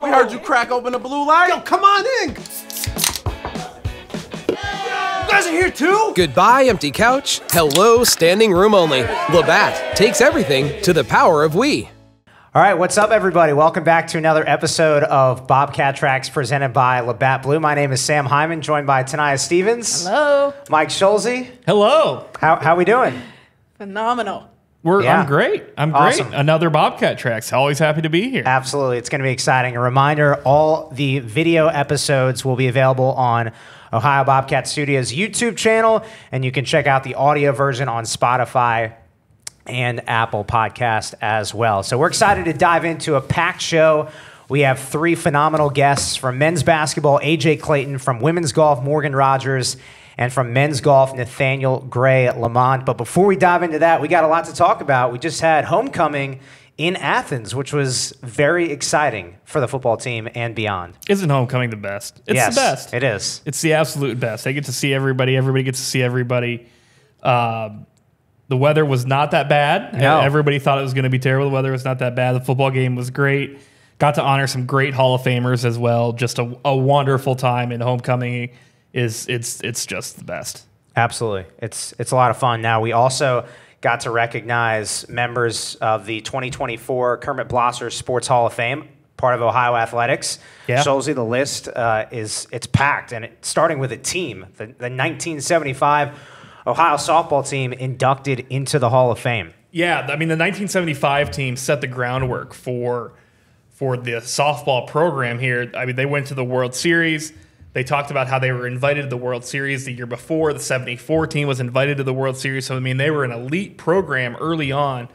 We heard you crack open the blue light. Yo, come on in. You guys are here too? Goodbye, empty couch. Hello, standing room only. Labatt takes everything to the power of we. All right, what's up, everybody? Welcome back to another episode of Bobcat Tracks presented by Labatt Blue. My name is Sam Hyman, joined by Tanaya Stevens. Hello. Mike Schulze. Hello. How we doing? Phenomenal. I'm great. I'm great. Awesome. Another Bobcat Tracks. Always happy to be here. Absolutely. It's going to be exciting. A reminder, all the video episodes will be available on Ohio Bobcat Studios YouTube channel, and you can check out the audio version on Spotify and Apple Podcast as well. So we're excited to dive into a packed show. We have three phenomenal guests from men's basketball, AJ Clayton, from women's golf, Morgan Rodgers, and from men's golf, Nathanial Gray at Lamont. But before we dive into that, we got a lot to talk about. We just had homecoming in Athens, which was very exciting for the football team and beyond. Isn't homecoming the best? It's the best. It is. It's the absolute best. They get to see everybody. Everybody gets to see everybody. The weather was not that bad. No. Everybody thought it was going to be terrible. The weather was not that bad. The football game was great. Got to honor some great Hall of Famers as well. Just a wonderful time, and homecoming it's just the best. Absolutely. It's a lot of fun. Now, we also got to recognize members of the 2024 Kermit Blosser Sports Hall of Fame, part of Ohio Athletics. Yeah. Shows you the list it's packed, and starting with a team, the 1975 Ohio softball team inducted into the Hall of Fame. Yeah, I mean, the 1975 team set the groundwork for the softball program here. I mean, they went to the World Series. They talked about how they were invited to the World Series the year before. The 74 team was invited to the World Series. So, I mean, they were an elite program early on.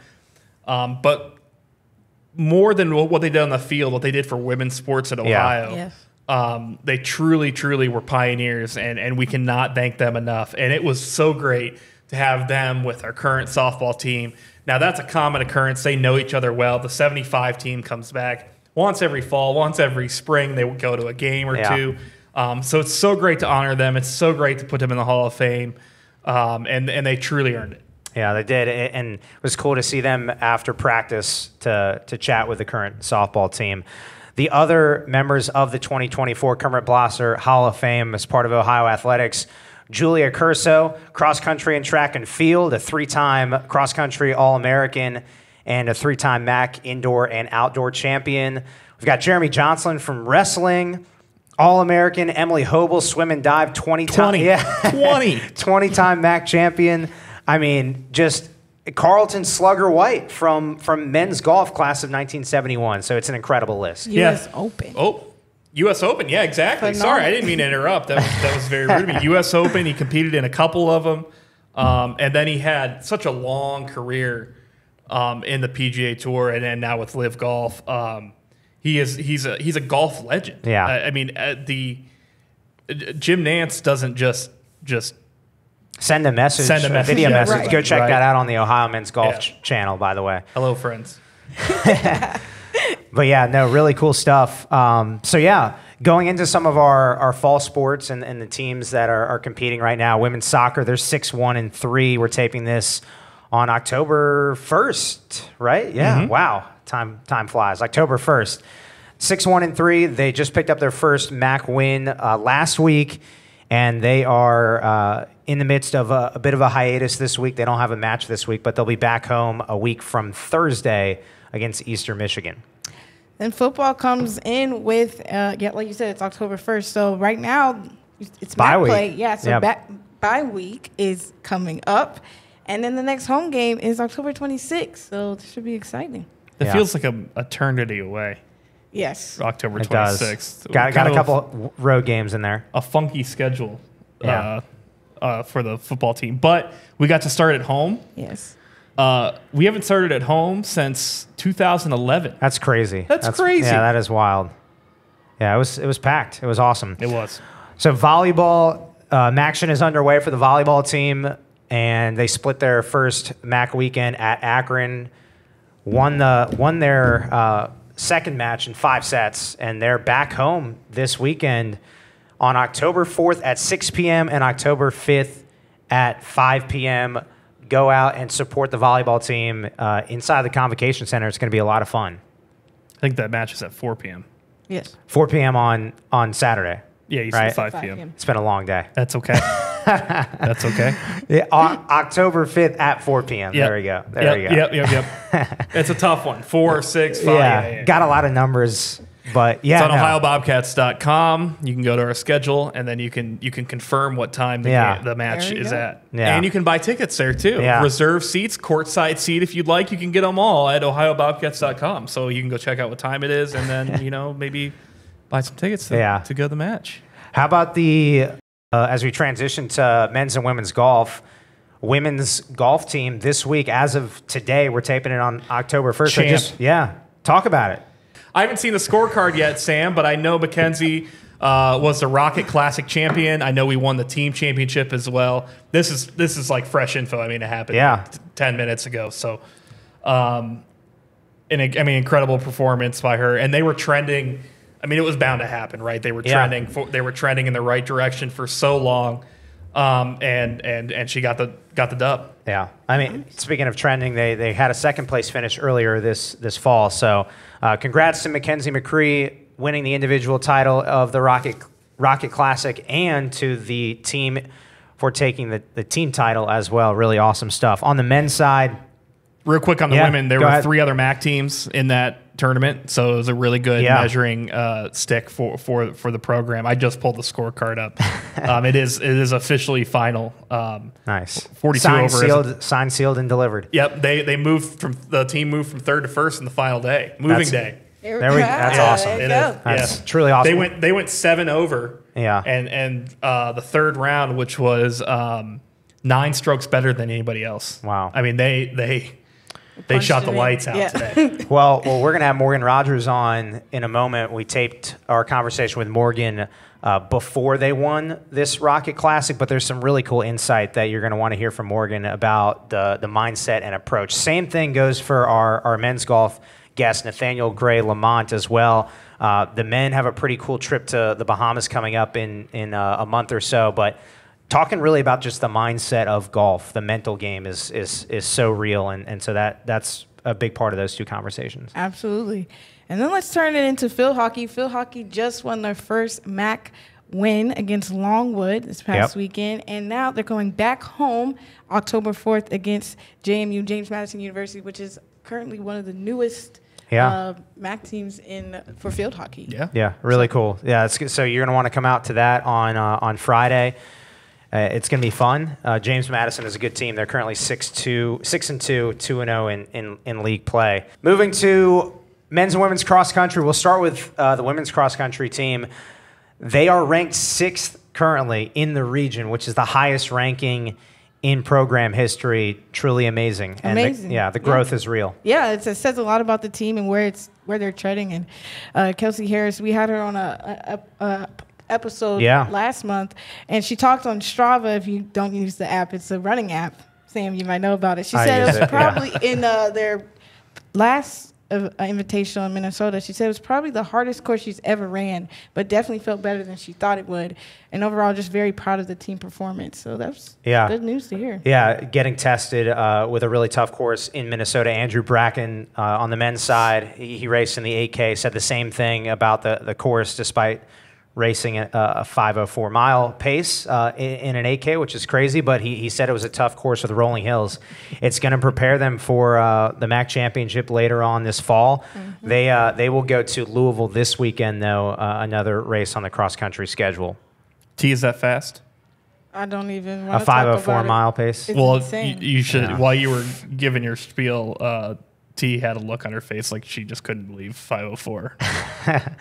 But more than what they did on the field, what they did for women's sports at Ohio. Yes. They truly, truly were pioneers, and we cannot thank them enough. And it was so great to have them with our current softball team. Now, that's a common occurrence. They know each other well. The 75 team comes back once every fall, once every spring. They would go to a game or two. So it's so great to honor them. It's so great to put them in the Hall of Fame, and they truly earned it. Yeah, they did, and it was cool to see them after practice to chat with the current softball team. The other members of the 2024 Kermit Blosser Hall of Fame as part of Ohio Athletics, Julia Curso, cross country and track and field, a three-time cross country All-American and a three-time MAC indoor and outdoor champion. We've got Jeremy Johnson from wrestling, All-American. Emily Hobel, swim and dive, 20-time MAC champion. I mean, just Carlton Slugger White from men's golf, class of 1971. So it's an incredible list. U.S. Open. Oh, U.S. Open. Yeah, exactly. Phenomenal. Sorry, I didn't mean to interrupt. That was very rude of me. U.S. Open. He competed in a couple of them, and then he had such a long career in the PGA Tour, and then now with Live Golf. He's a golf legend. Yeah. I mean, Jim Nance doesn't just Send a message, a video Yeah, message. right. Go check Right. that out on the Ohio Men's Golf Yeah. channel, by the way. hello, friends. But yeah, no, really cool stuff. So yeah, going into some of our fall sports and the teams that are competing right now. Women's soccer, they're 6-1-3. We're taping this on October 1st, right? Yeah. Wow. Time flies. October 1st. 6-1-3. They just picked up their first MAC win last week, and they are in the midst of a bit of a hiatus this week. They don't have a match this week, but they'll be back home a week from Thursday against Eastern Michigan. Then football comes in with, like you said, it's October 1st. So right now, it's Bye MAC week. play. Yeah, so Yeah. bye week is coming up. And then the next home game is October 26th. So this should be exciting. It Yeah. feels like an eternity away. Yes. October It does. 26th. Got Kind a of couple road games in there. a funky schedule Yeah. for the football team. But we got to start at home. Yes. We haven't started at home since 2011. That's crazy. That's crazy. Yeah, that is wild. Yeah, it was packed. It was awesome. It was. So volleyball, MACtion is underway for the volleyball team, and they split their first MAC weekend at Akron, won their second match in 5 sets, and they're back home this weekend on October 4th at 6 p.m. and October 5th at 5 p.m. Go out and support the volleyball team inside the Convocation Center. It's going to be a lot of fun. I think that match is at 4 p.m. Yes. 4 p.m. on Saturday. Yeah, you Right. said 5 5 p.m. p.m. It's been a long day. That's okay. That's okay. Yeah, October 5th at 4 p.m. Yep. There we go. There we go. Yep. It's a tough one. 4, 6, 5. Yeah, got a lot of numbers, but yeah. It's on OhioBobcats.com. You can go to our schedule, and then you can confirm what time the match There we is go. at. Yeah. And you can buy tickets there, too. Yeah. Reserve seats, courtside seat if you'd like. You can get them all at OhioBobcats.com. So you can go check out what time it is, and then, maybe buy some tickets to go to the match. How about as we transition to men's and women's golf, women's golf team this week, as of today, we're taping it on October 1st. Champ. Talk about it. I haven't seen the scorecard yet, Sam, but I know Mackenzie was the Rocket Classic champion. I know we won the team championship as well. This is like fresh info. I mean, it happened 10 minutes ago. So, incredible performance by her. And they were trending. I mean, it was bound to happen, right? They were trending. They were trending in the right direction for so long, and she got the dub. Yeah, I mean, speaking of trending, they had a second place finish earlier this fall. So, congrats to Mackenzie McCree winning the individual title of the Rocket Classic, and to the team for taking the team title as well. Really awesome stuff. On the men's side, real quick on the women, there were 3 other MAC teams in that tournament, so it was a really good measuring stick for the program. I just pulled the scorecard up. It is officially final. Nice. 42 signed, sealed, and delivered. Yep, the team moved from 3rd to 1st in the final day, day. That's awesome. That's truly awesome. They went 7 over. Yeah, and the 3rd round, which was 9 strokes better than anybody else. Wow. I mean, they shot the lights out today. Well, we're going to have Morgan Rodgers on in a moment. We taped our conversation with Morgan before they won this Rocket Classic, but there's some really cool insight that you're going to want to hear from Morgan about the mindset and approach. Same thing goes for our men's golf guest, Nathanial Gray Lamont, as well. The men have a pretty cool trip to the Bahamas coming up in a month or so, but talking really about just the mindset of golf, the mental game is so real, and so that's a big part of those 2 conversations. Absolutely. And then let's turn it into field hockey. Field hockey just won their first MAC win against Longwood this past weekend, and now they're going back home October 4th against JMU, James Madison University, which is currently one of the newest MAC teams for field hockey. Yeah, really cool. Yeah, it's good. So you're going to want to come out to that on Friday. It's going to be fun. James Madison is a good team. They're currently 6-2, 2-0 in league play. Moving to men's and women's cross country, we'll start with the women's cross country team. They are ranked 6th currently in the region, which is the highest ranking in program history. Truly amazing. Amazing. And the growth is real. Yeah, it says a lot about the team and where they're treading. And Kelsey Harris, we had her on a episode last month, and she talked on Strava. If you don't use the app, it's a running app. Sam, you might know about it. She said it was probably in their last invitational in Minnesota. She said it was probably the hardest course she's ever ran, but definitely felt better than she thought it would. And overall, just very proud of the team performance. So that's good news to hear. Yeah, getting tested with a really tough course in Minnesota. Andrew Bracken on the men's side, he raced in the 8K, said the same thing about the course despite racing a 5:04 mile pace in an 8K, which is crazy, but he said it was a tough course with rolling hills. It's going to prepare them for the MAC championship later on this fall. Mm-hmm. They will go to Louisville this weekend, though, another race on the cross-country schedule. T, is that fast? I don't even want to talk about 5:04 mile pace? It's you should, while you were giving your spiel, T had a look on her face like she just couldn't believe 5:04.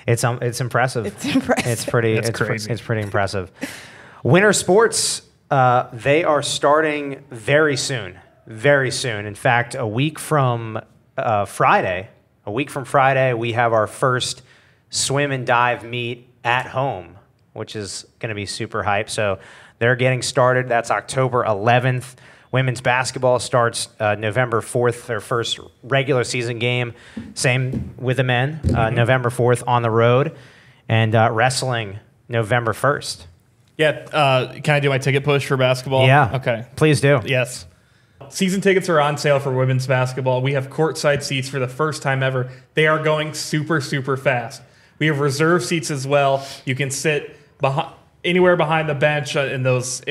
It's impressive. It's impressive. It's crazy. It's pretty impressive. Winter sports, they are starting very soon. Very soon. In fact, a week from Friday, we have our first swim and dive meet at home, which is going to be super hype. So they're getting started. That's October 11th. Women's basketball starts November 4th, their first regular season game. Same with the men, November 4th on the road. And wrestling, November 1st. Yeah, can I do my ticket push for basketball? Yeah. Okay. Please do. Yes. Season tickets are on sale for women's basketball. We have courtside seats for the first time ever. They are going super, super fast. We have reserve seats as well. You can sit anywhere behind the bench in those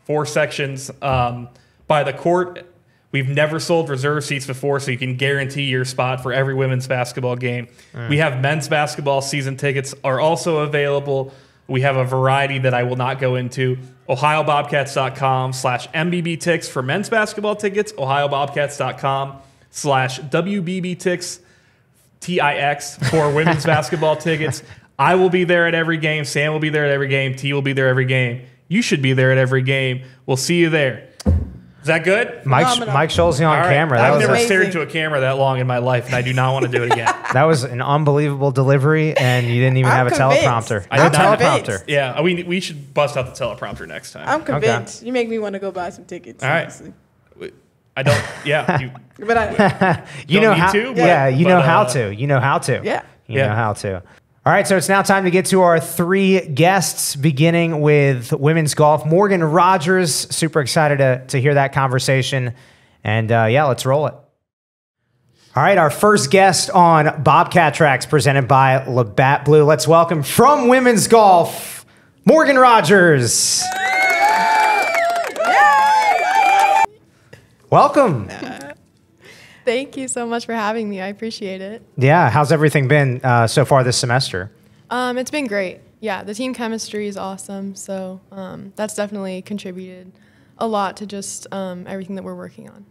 4 sections by the court. We've never sold reserve seats before, so you can guarantee your spot for every women's basketball game. We have men's basketball season tickets are also available. We have a variety that I will not go into. OhioBobcats.com/MBBTix for men's basketball tickets. OhioBobcats.com/WBBTix TIX for women's basketball tickets. I will be there at every game. Sam will be there at every game. T will be there every game. You should be there at every game. We'll see you there. Is that good? Mike Schulze on camera. I've never stared into a camera that long in my life, and I do not want to do it again. That was an unbelievable delivery, and you didn't even have a teleprompter. I did not have a teleprompter. Yeah, we should bust out the teleprompter next time. I'm convinced. Okay. You make me want to go buy some tickets. All right. Honestly. I don't. Yeah. But I. You know how to. Yeah. You know how to. You know how to. Yeah. You know how to. All right, so it's now time to get to our 3 guests, beginning with women's golf. Morgan Rodgers, super excited to hear that conversation. And yeah, let's roll it. All right, our first guest on Bobcat Tracks, presented by Labatt Blue. Let's welcome from women's golf, Morgan Rodgers. Welcome. Thank you so much for having me. I appreciate it. Yeah. How's everything been so far this semester? It's been great. Yeah, the team chemistry is awesome. So that's definitely contributed a lot to just everything that we're working on.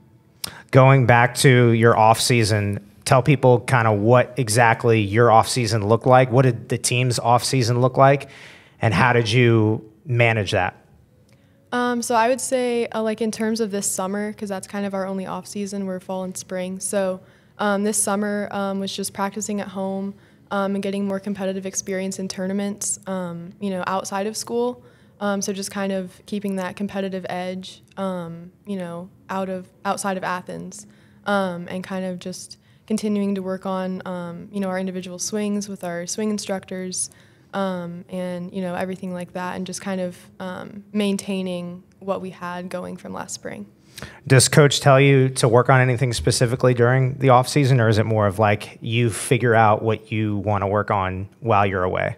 Going back to your off season, tell people kind of what exactly your off season looked like. What did the team's off season look like, and how did you manage that? So I would say, like in terms of this summer, because that's kind of our only off season, we're fall and spring. So this summer was just practicing at home and getting more competitive experience in tournaments, you know, outside of school. So just kind of keeping that competitive edge, you know, outside of Athens, and kind of just continuing to work on, you know, our individual swings with our swing instructors. And, you know, everything like that, and just kind of maintaining what we had going from last spring. Does coach tell you to work on anything specifically during the off season, or is it more of like you figure out what you want to work on while you're away?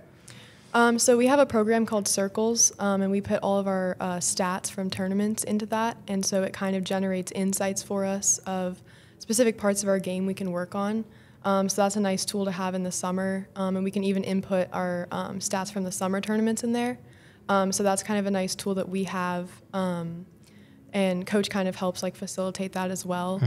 So we have a program called Circles, and we put all of our stats from tournaments into that, and so it kind of generates insights for us of specific parts of our game we can work on. So that's a nice tool to have in the summer, and we can even input our stats from the summer tournaments in there. So that's kind of a nice tool that we have, and coach kind of helps like facilitate that as well.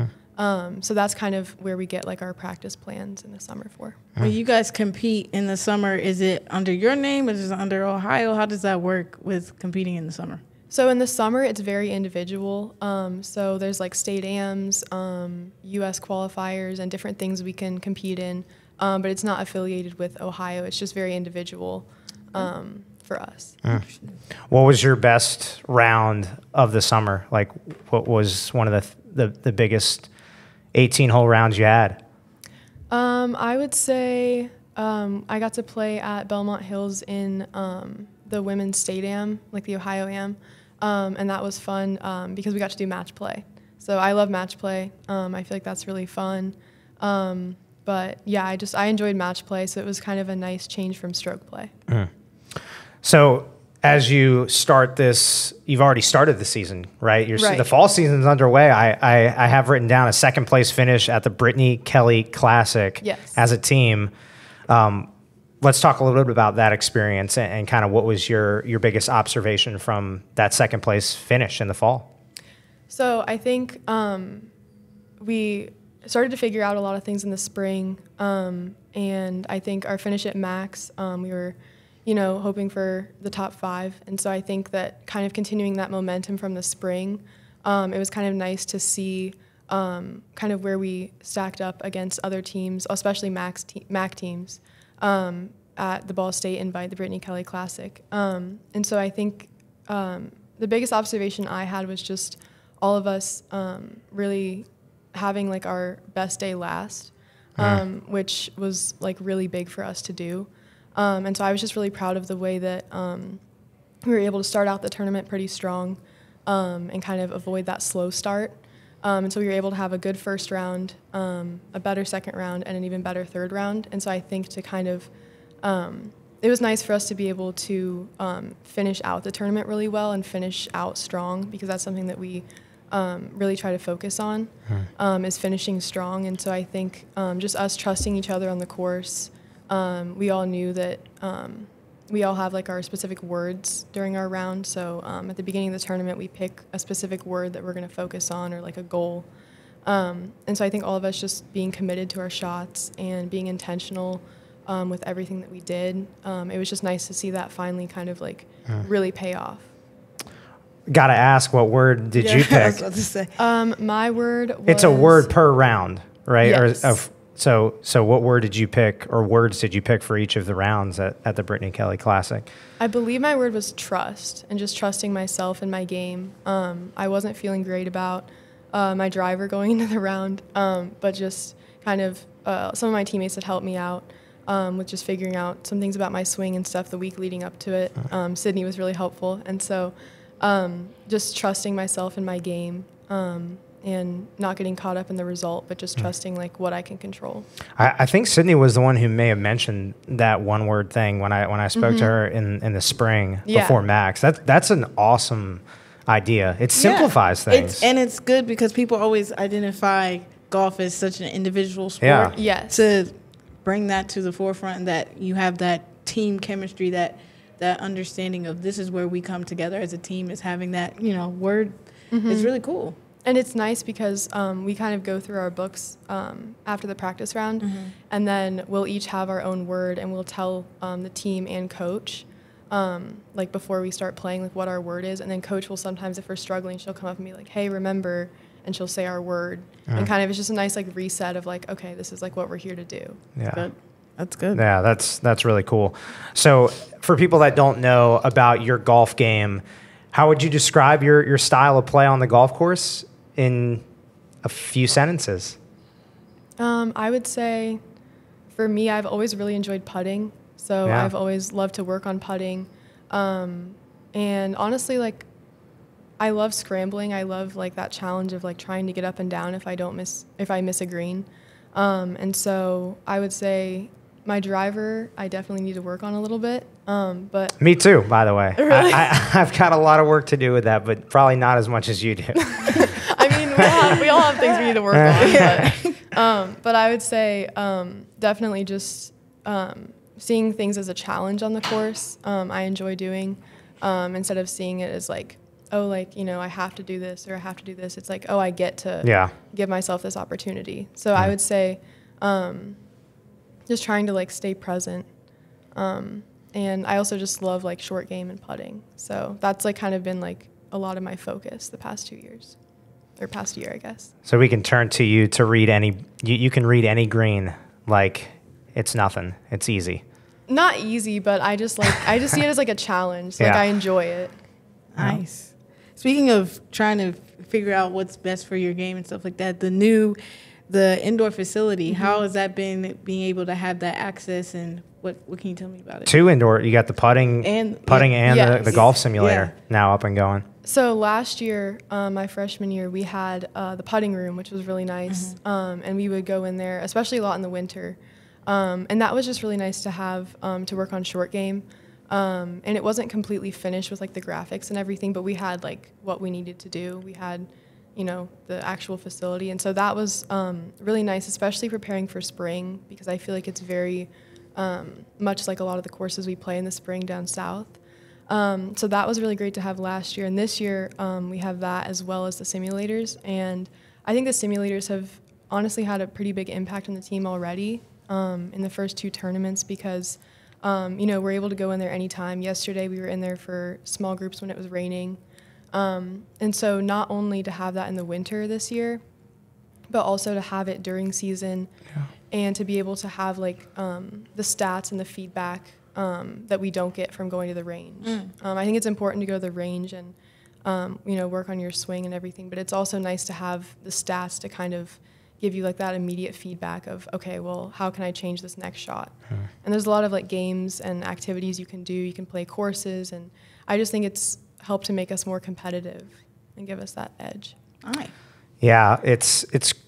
So that's kind of where we get like our practice plans in the summer for. When you guys compete in the summer, is it under your name or is it under Ohio? How does that work with competing in the summer? So in the summer, it's very individual. So there's like state AMs, U.S. qualifiers, and different things we can compete in. But it's not affiliated with Ohio. It's just very individual for us. What was your best round of the summer? Like, what was one of the biggest 18-hole rounds you had? I would say I got to play at Belmont Hills in the women's state AM, like the Ohio AM. And that was fun because we got to do match play. So I love match play. I feel like that's really fun. But yeah, I enjoyed match play, so it was kind of a nice change from stroke play. So as you start this, you've already started the season, right? Right. The fall season's underway. I have written down a second place finish at the Brittany Kelly Classic as a team. Let's talk a little bit about that experience and kind of what was your biggest observation from that second place finish in the fall? So I think we started to figure out a lot of things in the spring, and I think our finish at Max, we were, you know, hoping for the top 5, and so I think that kind of continuing that momentum from the spring, it was kind of nice to see kind of where we stacked up against other teams, especially MAC teams. At the Ball State Invite, the Brittany Kelly Classic. And so I think the biggest observation I had was just all of us really having like our best day last, which was like really big for us to do. And so I was just really proud of the way that we were able to start out the tournament pretty strong and kind of avoid that slow start. And so we were able to have a good first round, a better second round, and an even better third round. And so I think to kind of, it was nice for us to be able to finish out the tournament really well and finish out strong, because that's something that we really try to focus on, is finishing strong. And so I think just us trusting each other on the course, we all knew that we all have like our specific words during our round. So at the beginning of the tournament, we pick a specific word that we're going to focus on, or like a goal. And so I think all of us just being committed to our shots and being intentional with everything that we did, it was just nice to see that finally kind of like really pay off. Gotta ask, what word did you pick? I was about to say. My word was... It's a word per round, right? Yes. So what word did you pick, or words did you pick for each of the rounds at the Brittany Kelly Classic? I believe my word was trust, and just trusting myself and my game. I wasn't feeling great about my driver going into the round, but just kind of some of my teammates had helped me out with just figuring out some things about my swing and stuff the week leading up to it. Sydney was really helpful, and so just trusting myself and my game. And not getting caught up in the result, but just trusting like what I can control. I think Sydney was the one who may have mentioned that one word thing when I spoke to her in the spring before Max. That's an awesome idea. It simplifies things. It's good because people always identify golf as such an individual sport. Yeah. Yes. To bring that to the forefront, that you have that team chemistry, that understanding of this is where we come together as a team, is having that, word is really cool. And it's nice because we kind of go through our books after the practice round, and then we'll each have our own word, and we'll tell the team and coach, like before we start playing, like what our word is. And then coach will sometimes, if we're struggling, she'll come up and be like, hey, remember, and she'll say our word. And kind of it's just a nice like reset of like, okay, this is like what we're here to do. Yeah. That's good. Yeah, that's really cool. So for people that don't know about your golf game, how would you describe your style of play on the golf course in a few sentences? I would say, for me, I've always really enjoyed putting. So I've always loved to work on putting. And honestly, like, I love scrambling. I love like that challenge of like trying to get up and down if I miss a green. And so I would say my driver, I definitely need to work on a little bit. But me too, by the way. Really? I've got a lot of work to do with that, but probably not as much as you do. I mean, we all have things we need to work on. But I would say definitely just seeing things as a challenge on the course. I enjoy doing instead of seeing it as like, oh, like, I have to do this or I have to do this. It's like, oh, I get to give myself this opportunity. So I would say just trying to like stay present. And I also just love like short game and putting. So that's like kind of been like a lot of my focus the past 2 years, or past year, I guess. So we can turn to you to read you can read any green like it's nothing. It's easy. Not easy, but I just see it as like a challenge. Like I enjoy it. Nice. Speaking of trying to figure out what's best for your game and stuff like that, the indoor facility, how has that been, being able to have that access, and what can you tell me about it? 2 indoor, you got the putting and the golf simulator now up and going. So last year, my freshman year, we had the putting room, which was really nice. And we would go in there, especially a lot in the winter. And that was just really nice to have to work on short game. And it wasn't completely finished with like the graphics and everything, but we had like what we needed to do. We had, the actual facility. And so that was really nice, especially preparing for spring, because I feel like it's very much like a lot of the courses we play in the spring down south. So that was really great to have last year. And this year we have that as well as the simulators. And I think the simulators have honestly had a pretty big impact on the team already in the first 2 tournaments, because we're able to go in there anytime. Yesterday we were in there for small groups when it was raining. And so not only to have that in the winter this year, but also to have it during season and to be able to have like the stats and the feedback that we don't get from going to the range. I think it's important to go to the range and, work on your swing and everything, but it's also nice to have the stats to kind of give you like that immediate feedback of, okay, well, how can I change this next shot? And there's a lot of like games and activities you can do. You can play courses, and I just think it's helped to make us more competitive and give us that edge. All right. Yeah, it's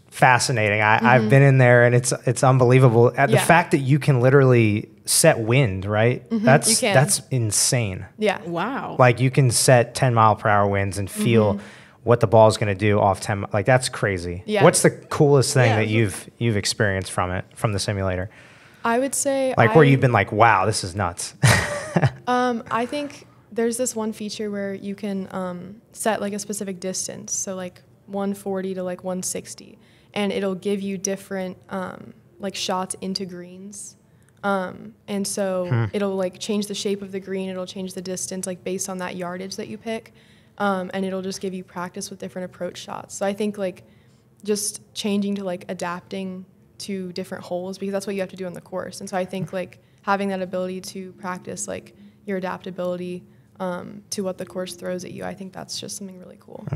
fascinating. I've been in there, and it's unbelievable. The fact that you can literally set wind, right? That's insane. Yeah. Wow. Like you can set 10-mile-per-hour winds and feel what the ball is going to do off 10. Like that's crazy. Yeah. What's the coolest thing that you've experienced from the simulator? I would say where you've been like, wow, this is nuts. I think there's this one feature where you can set like a specific distance, so like 140 to like 160, and it'll give you different like shots into greens. And so it'll like change the shape of the green, it'll change the distance like based on that yardage that you pick. And it'll just give you practice with different approach shots. So I think like just changing to like adapting to different holes, because that's what you have to do on the course. And so I think like having that ability to practice like your adaptability to what the course throws at you, I think that's just something really cool.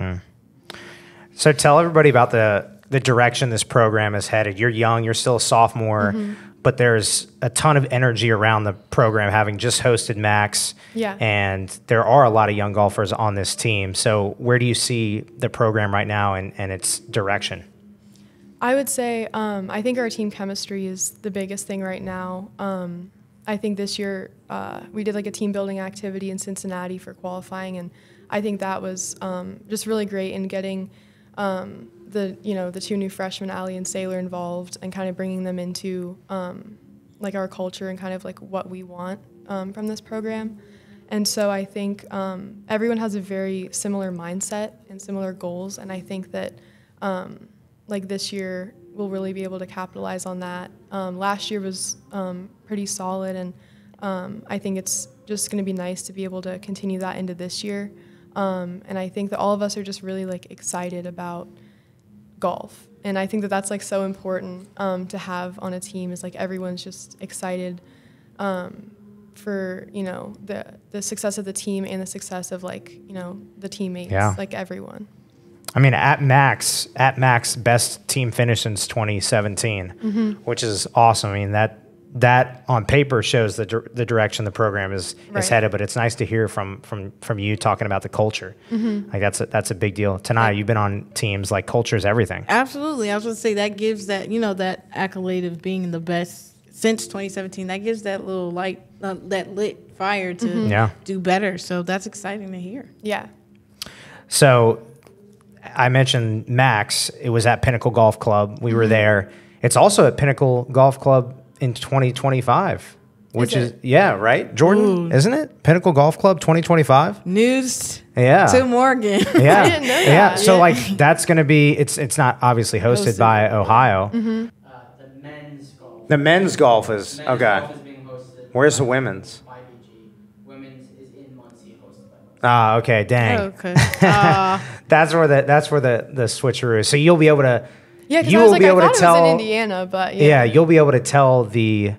So tell everybody about the direction this program is headed. You're young, you're still a sophomore, but there's a ton of energy around the program, having just hosted Max. Yeah. And there are a lot of young golfers on this team. So where do you see the program right now and its direction? I would say I think our team chemistry is the biggest thing right now. I think this year we did like a team building activity in Cincinnati for qualifying, and I think that was just really great in getting the two new freshmen, Allie and Saylor, involved and kind of bringing them into like our culture and kind of like what we want from this program. And so I think everyone has a very similar mindset and similar goals, and I think that like this year we'll really be able to capitalize on that. Last year was pretty solid, and I think it's just going to be nice to be able to continue that into this year. And I think that all of us are just really like excited about golf, and I think that that's like so important to have on a team, is like everyone's just excited for the success of the team and the success of like the teammates, like everyone. I mean, at Max, best team finish since 2017, which is awesome. I mean, that on paper shows the direction the program is headed, but it's nice to hear from you talking about the culture. Like that's a big deal. Tanaya, you've been on teams, like culture is everything. Absolutely. I was going to say that gives that, that accolade of being the best since 2017. That gives that little light, that lit fire to do better. So that's exciting to hear. Yeah. So I mentioned Max. It was at Pinnacle Golf Club. We were there. It's also at Pinnacle Golf Club in 2025, which is right, Jordan? Isn't it? Pinnacle Golf Club 2025. News. Yeah. To Morgan. Yeah. I didn't know that. Yeah. So like that's going to be. It's not obviously hosted by Ohio. The men's golf. The men's golf is Men's okay. golf is being hosted. Where's the women's? YBG. Women's is in Muncie, hosted by Muncie. Ah, okay. Dang. Okay. That's where the switcheroo is. So you'll be able to. Yeah, because you I was will like, be I able thought to it tell. was in Indiana, but Yeah, you'll be able to tell the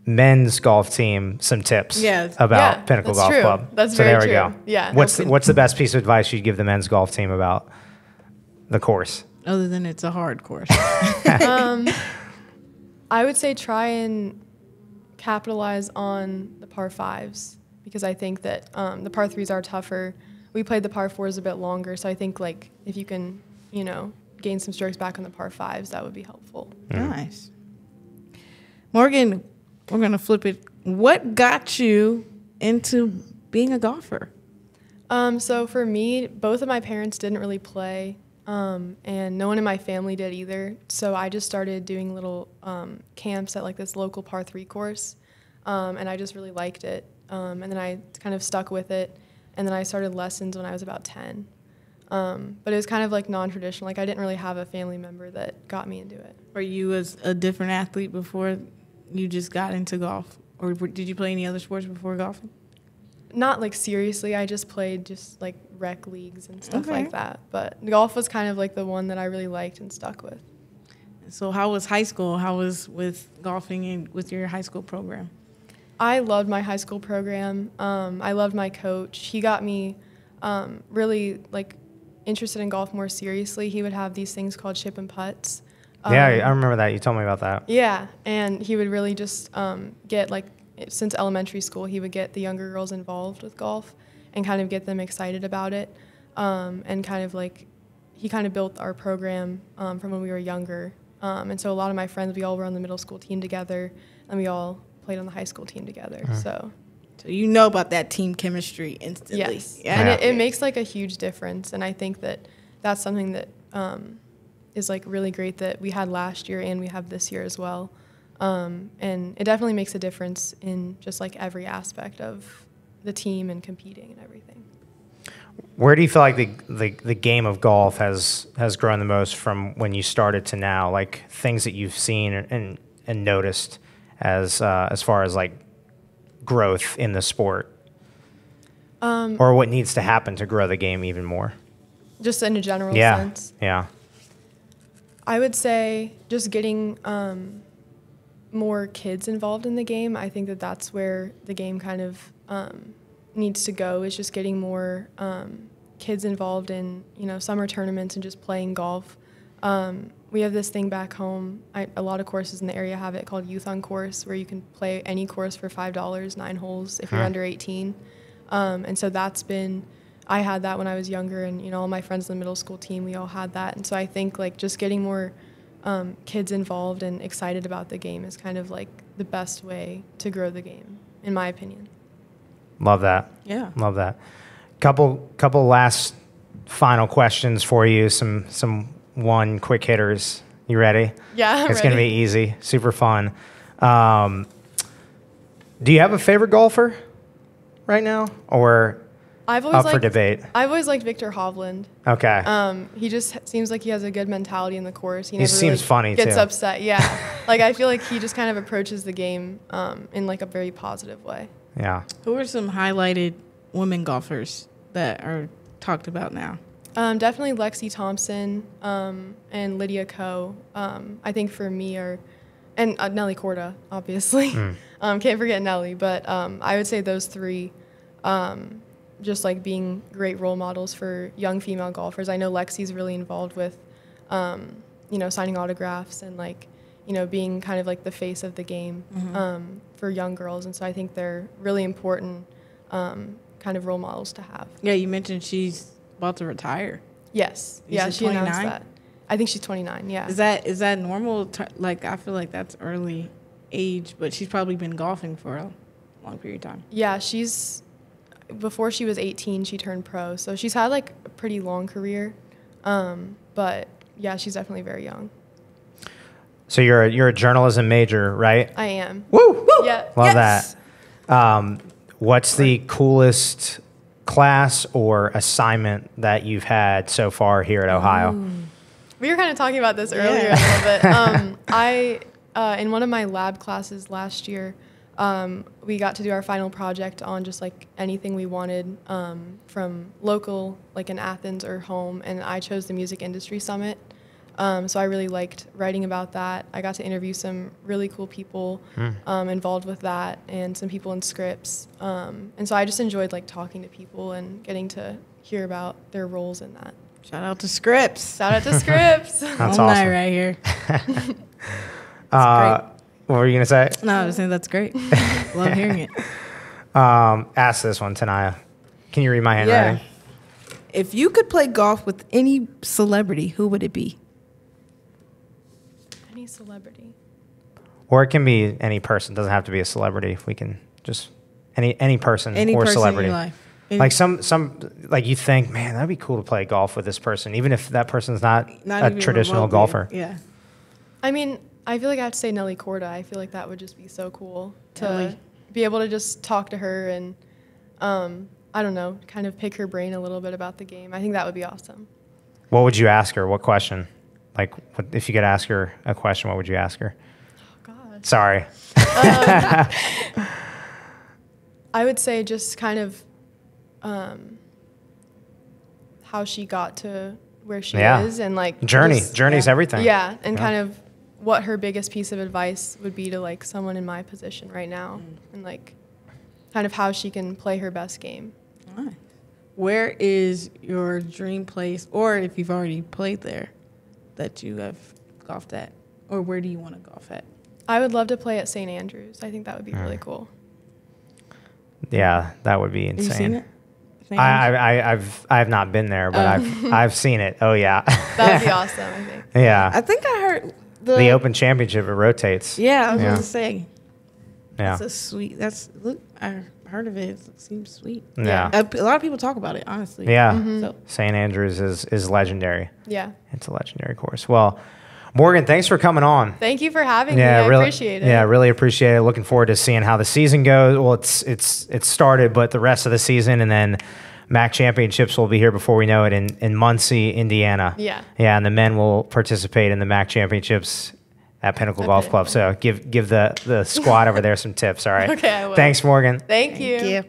men's golf team some tips about Pinnacle that's Golf true. Club. That's so very there we true. go. Yeah. What's the best piece of advice you'd give the men's golf team about the course? Other than it's a hard course. I would say try and capitalize on the par fives, because I think that the par threes are tougher. We played the par fours a bit longer, so I think like if you can, gain some strokes back on the par fives, that would be helpful. Nice. Morgan, we're going to flip it. What got you into being a golfer? So for me, both of my parents didn't really play, and no one in my family did either. So I just started doing little camps at like this local par 3 course, and I just really liked it. And then I kind of stuck with it, and then I started lessons when I was about 10. But it was kind of like non-traditional. Like I didn't really have a family member that got me into it. Were you as a different athlete before you just got into golf? Or did you play any other sports before golfing? Not like seriously. I just played just like rec leagues and stuff like that. But golf was kind of like the one that I really liked and stuck with. So how was high school? How was with golfing and with your high school program? I loved my high school program. I loved my coach. He got me really like interested in golf more seriously. He would have these things called chip and putts. Yeah, I remember that. You told me about that. Yeah, and he would really just get like, since elementary school, he would get the younger girls involved with golf and kind of get them excited about it, and kind of like he kind of built our program from when we were younger. And so a lot of my friends, we all were on the middle school team together, and we all played on the high school team together. So you know about that team chemistry instantly. Yes. Yeah. And it makes like a huge difference. And I think that that's something that is like really great that we had last year and we have this year as well. And it definitely makes a difference in just like every aspect of the team and competing and everything. Where do you feel like the game of golf has grown the most from when you started to now? Like things that you've seen and noticed as far as like growth in the sport, or what needs to happen to grow the game even more? Just in a general sense. Yeah. I would say just getting more kids involved in the game. I think that that's where the game kind of needs to go, is just getting more kids involved in, summer tournaments and just playing golf. We have this thing back home. A lot of courses in the area have it called Youth on Course, where you can play any course for $5, 9 holes if you're under 18. And so I had that when I was younger, and all my friends in the middle school team, we all had that. And so I think like just getting more kids involved and excited about the game is kind of like the best way to grow the game, in my opinion. Love that. Yeah. Love that. Couple last final questions for you. Some one quick hitters. You ready? Yeah, it's going to be easy, super fun. Do you have a favorite golfer right now, or up for debate? I've always liked Victor Hovland. Okay. He just seems like he has a good mentality in the course. He seems funny too. Gets too. upset. Yeah. Like I feel like he just kind of approaches the game in like a very positive way. Yeah. Who are some highlighted women golfers that are talked about now? Definitely Lexi Thompson and Lydia Ko. I think for me and Nelly Korda, obviously. Can't forget Nelly, but I would say those three, just like being great role models for young female golfers. I know Lexi's really involved with, signing autographs and like, being kind of like the face of the game for young girls. And so I think they're really important kind of role models to have. Yeah, you mentioned she's about to retire. Yes. Yeah, she announced that. I think she's 29, yeah. Is that normal? Like, I feel like that's early age, but she's probably been golfing for a long period of time. Yeah, before she was 18, she turned pro. So she's had like a pretty long career. But yeah, she's definitely very young. So you're a journalism major, right? I am. Woo! Yeah. Love that. What's the coolest class or assignment that you've had so far here at Ohio? We were kind of talking about this earlier a little bit. In one of my lab classes last year, we got to do our final project on just like anything we wanted from local, like in Athens or home, and I chose the Music Industry Summit. So I really liked writing about that. I got to interview some really cool people involved with that, and some people in Scripps. And so I just enjoyed like talking to people and getting to hear about their roles in that. Shout out to Scripps. Shout out to Scripps. That's Alumni awesome. right here. What were you gonna say? No, I was saying that's great. Love hearing it. Ask this one, Tanaya. Can you read my handwriting? Yeah. If you could play golf with any celebrity, who would it be? Any celebrity. Or it can be any person. Doesn't have to be a celebrity. If we can just any person Any or person celebrity. in your life. Like some like you think, man, that'd be cool to play golf with this person, even if that person's not a even traditional remotely. golfer. Yeah. I mean, I feel like I have to say Nelly Korda. I feel like that would just be so cool to Nelly. be able to just talk to her and, I don't know, kind of pick her brain a little bit about the game. I think that would be awesome. What would you ask her? What question? Like, if you could ask her a question, what would you ask her? Oh, God. Sorry. I would say just kind of how she got to where she is, and like journey's everything. Yeah, and kind of what her biggest piece of advice would be to like someone in my position right now, and like kind of how she can play her best game. Nice. Where is your dream place, or if you've already played there, that you have golfed at, or where do you want to golf at? I would love to play at St. Andrews. I think that would be really cool. Yeah, that would be insane. Have you seen it? I have not been there, but I've seen it. Oh yeah. That would be awesome, I think. Yeah. I think I heard the Open Championship, it rotates. Yeah, I was going to say. Yeah. That's a sweet. I heard of it. It seems sweet. Yeah. A lot of people talk about it, honestly. Yeah. So. St. Andrews is legendary. Yeah. It's a legendary course. Well, Morgan, thanks for coming on. Thank you for having me. I really appreciate it. Yeah, really appreciate it. Looking forward to seeing how the season goes. Well, it's started, but the rest of the season, and then MAC championships will be here before we know it in Muncie, Indiana. Yeah. Yeah, and the men will participate in the MAC championships at Pinnacle Golf Club. So give the squad over there some tips. All right. Okay, I will. Thanks, Morgan. Thank you.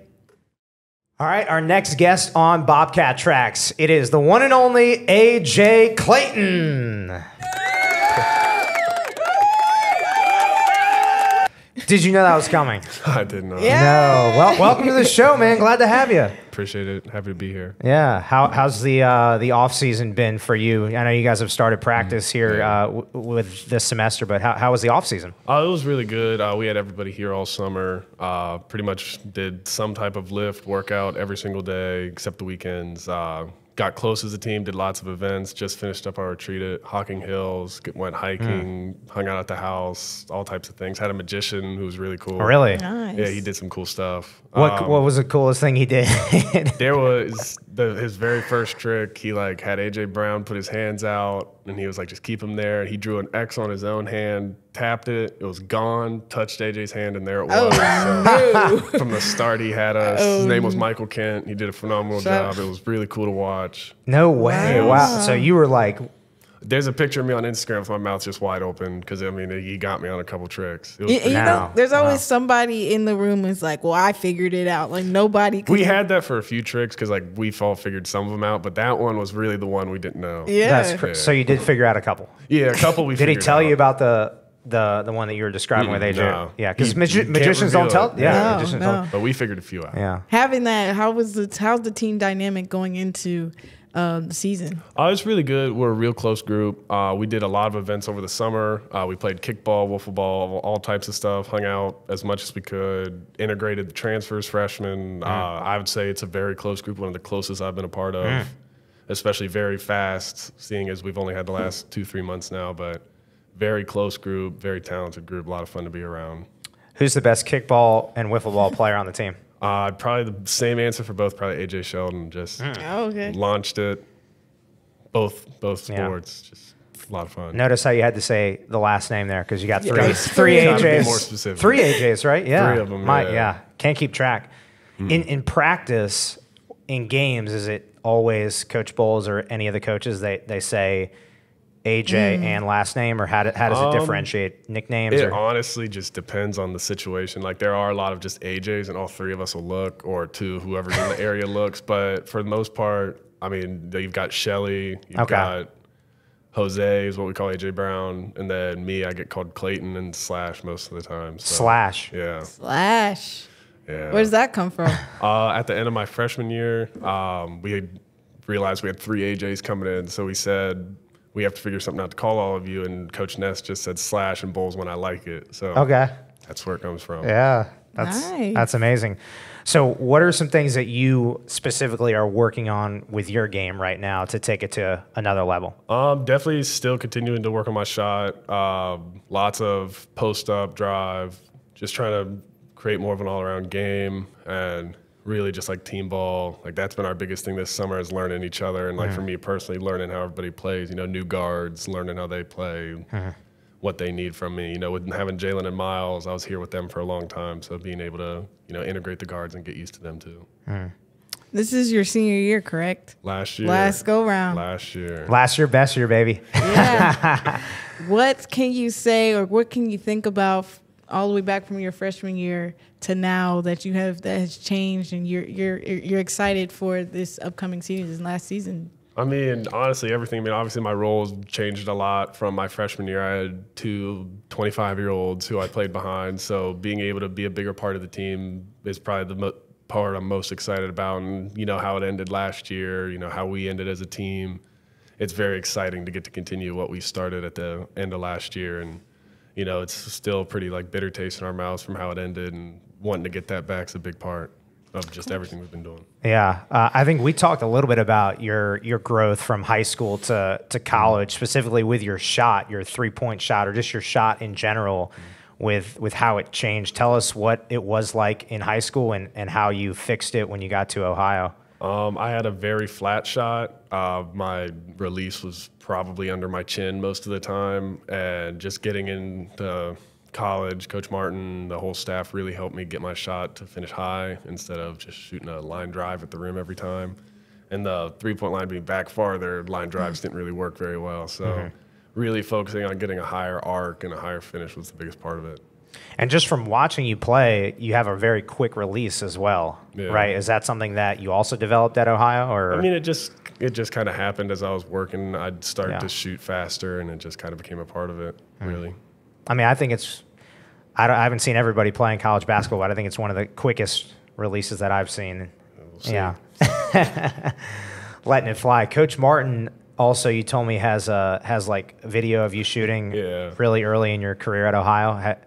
All right, our next guest on Bobcat Tracks. It is the one and only AJ Clayton. Did you know that was coming? I did not. Yeah. No. Well, welcome to the show, man. Glad to have you. Appreciate it. Happy to be here. Yeah. How's the off season been for you? I know you guys have started practice here with this semester, but how was the off season? It was really good. We had everybody here all summer. Pretty much did some type of lift workout every single day except the weekends. Got close as a team, did lots of events, just finished up our retreat at Hocking Hills, went hiking, hung out at the house, all types of things. Had a magician who was really cool. Oh, really? Nice. Yeah, he did some cool stuff. What was the coolest thing he did? There was his very first trick. He had AJ Brown put his hands out, and he was like, just keep him there. He drew an X on his own hand, tapped it, it was gone, touched AJ's hand, and there it was. So from the start, he had us. His name was Michael Kent. He did a phenomenal job. It was really cool to watch. No way. Wow. So you were like... There's a picture of me on Instagram with my mouth just wide open because, I mean, he got me on a couple tricks. It was You know, there's always somebody in the room who's like, well, I figured it out. Like, nobody could. We had that for a few tricks because, we've all figured some of them out, but that one was really the one we didn't know. Yeah. So you did figure out a couple? Yeah, a couple we Did he figured tell out. you about the one that you were describing with AJ? No. Yeah, because You can't magicians don't reveal tell. it. Yeah, No, magicians no. don't. But we figured a few out. Yeah. Having that, how's the team dynamic going into the season? It's really good. We're a real close group. We did a lot of events over the summer. We played kickball, wiffle ball, all types of stuff, hung out as much as we could, integrated the transfers, freshmen. I would say it's a very close group, one of the closest I've been a part of, especially very fast, seeing as we've only had the last 2-3 months now, but very close group, very talented group, a lot of fun to be around. Who's the best kickball and wiffle ball player on the team? Probably the same answer for both, probably AJ Sheldon. Just launched it, both sports. Just a lot of fun. Notice how you had to say the last name there because you got three Gotta be AJs. more specific. 3 AJs, right? Yeah. 3 of them, yeah. Can't keep track. In practice, in games, is it always Coach Bowles or any of the coaches they say AJ and last name, or how does it differentiate nicknames? It honestly just depends on the situation. There are a lot of just AJs, and all 3 of us will look, or 2, whoever's in the area looks. But for the most part, I mean, you've got Shelly, you've got Jose is what we call AJ Brown, and then me, I get called Clayton and Slash most of the time. So, Slash. Yeah. Slash. Yeah. Where does that come from? At the end of my freshman year, we had realized we had 3 AJs coming in, so we said, we have to figure something out to call all of you, and Coach Ness just said Slash and Bowles when I like it. So that's where it comes from. Yeah, Nice. that's amazing. So what are some things that you specifically are working on with your game right now to take it to another level? Definitely still continuing to work on my shot. Lots of post-up drive, just trying to create more of an all-around game, and really just team ball. That's been our biggest thing this summer, is learning each other. And for me personally, learning how everybody plays, new guards, learning how they play, what they need from me. With having Jalen and Miles, I was here with them for a long time. So being able to, integrate the guards and get used to them too. This is your senior year, correct? Last year. Last go round. Last year. Last year, best year, baby. Yeah. What can you say, or what can you think about all the way back from your freshman year to now that has changed, and you're excited for this upcoming season, last season? I mean, honestly, everything. I mean, obviously, my roles changed a lot from my freshman year. I had 2 25-year-olds who I played behind, so being able to be a bigger part of the team is probably the part I'm most excited about. And how it ended last year, how we ended as a team. It's very exciting to get to continue what we started at the end of last year, and it's still pretty bitter taste in our mouths from how it ended, and wanting to get that back is a big part. of just everything we've been doing. Yeah, I think we talked a little bit about your growth from high school to college, specifically with your shot, your 3-point shot, or just your shot in general, with how it changed. Tell us what it was like in high school and how you fixed it when you got to Ohio. I had a very flat shot. My release was probably under my chin most of the time, and just getting into college, Coach Martin, the whole staff really helped me get my shot to finish high instead of just shooting a line drive at the rim every time. And the 3-point line being back farther, line drives didn't really work very well. So really focusing on getting a higher arc and a higher finish was the biggest part of it. And just from watching you play, you have a very quick release as well, right? Is that something that you also developed at Ohio? Or I mean, it just kind of happened as I was working. I'd start to shoot faster, and it just kind of became a part of it, really. I mean, I think it's – I haven't seen everybody playing college basketball, but I think it's one of the quickest releases that I've seen. We'll see. Yeah. Letting it fly. Coach Martin also, you told me, has like video of you shooting really early in your career at Ohio.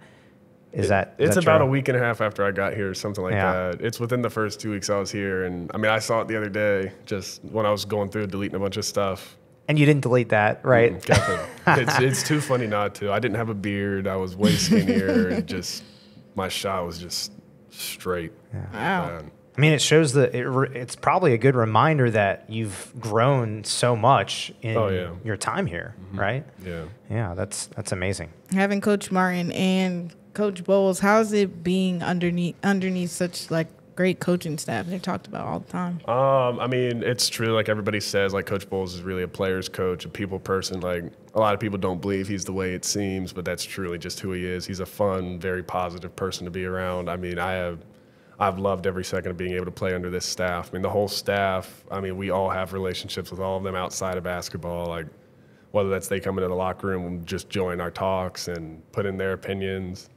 It's about true? a week and a half after I got here, something like that. It's within the first 2 weeks I was here. And, I mean, I saw it the other day just when I was going through deleting a bunch of stuff. And you didn't delete that, right? It's too funny not to. I didn't have a beard. I was way skinnier. And just my shot was just straight. Yeah. Wow. I mean, it shows that it's probably a good reminder that you've grown so much in your time here, right? Yeah. Yeah, that's amazing. Having Coach Martin and Coach Bowles, how's it being underneath such like great coaching staff? They're talked about all the time. I mean, it's true. Like everybody says, like Coach Bowles is really a player's coach, a people person. Like a lot of people don't believe he's the way it seems, but that's truly just who he is. He's a fun, very positive person to be around. I mean, I've loved every second of being able to play under this staff. I mean, the whole staff, I mean, we all have relationships with all of them outside of basketball. Like whether that's they come into the locker room and just join our talks and put in their opinions.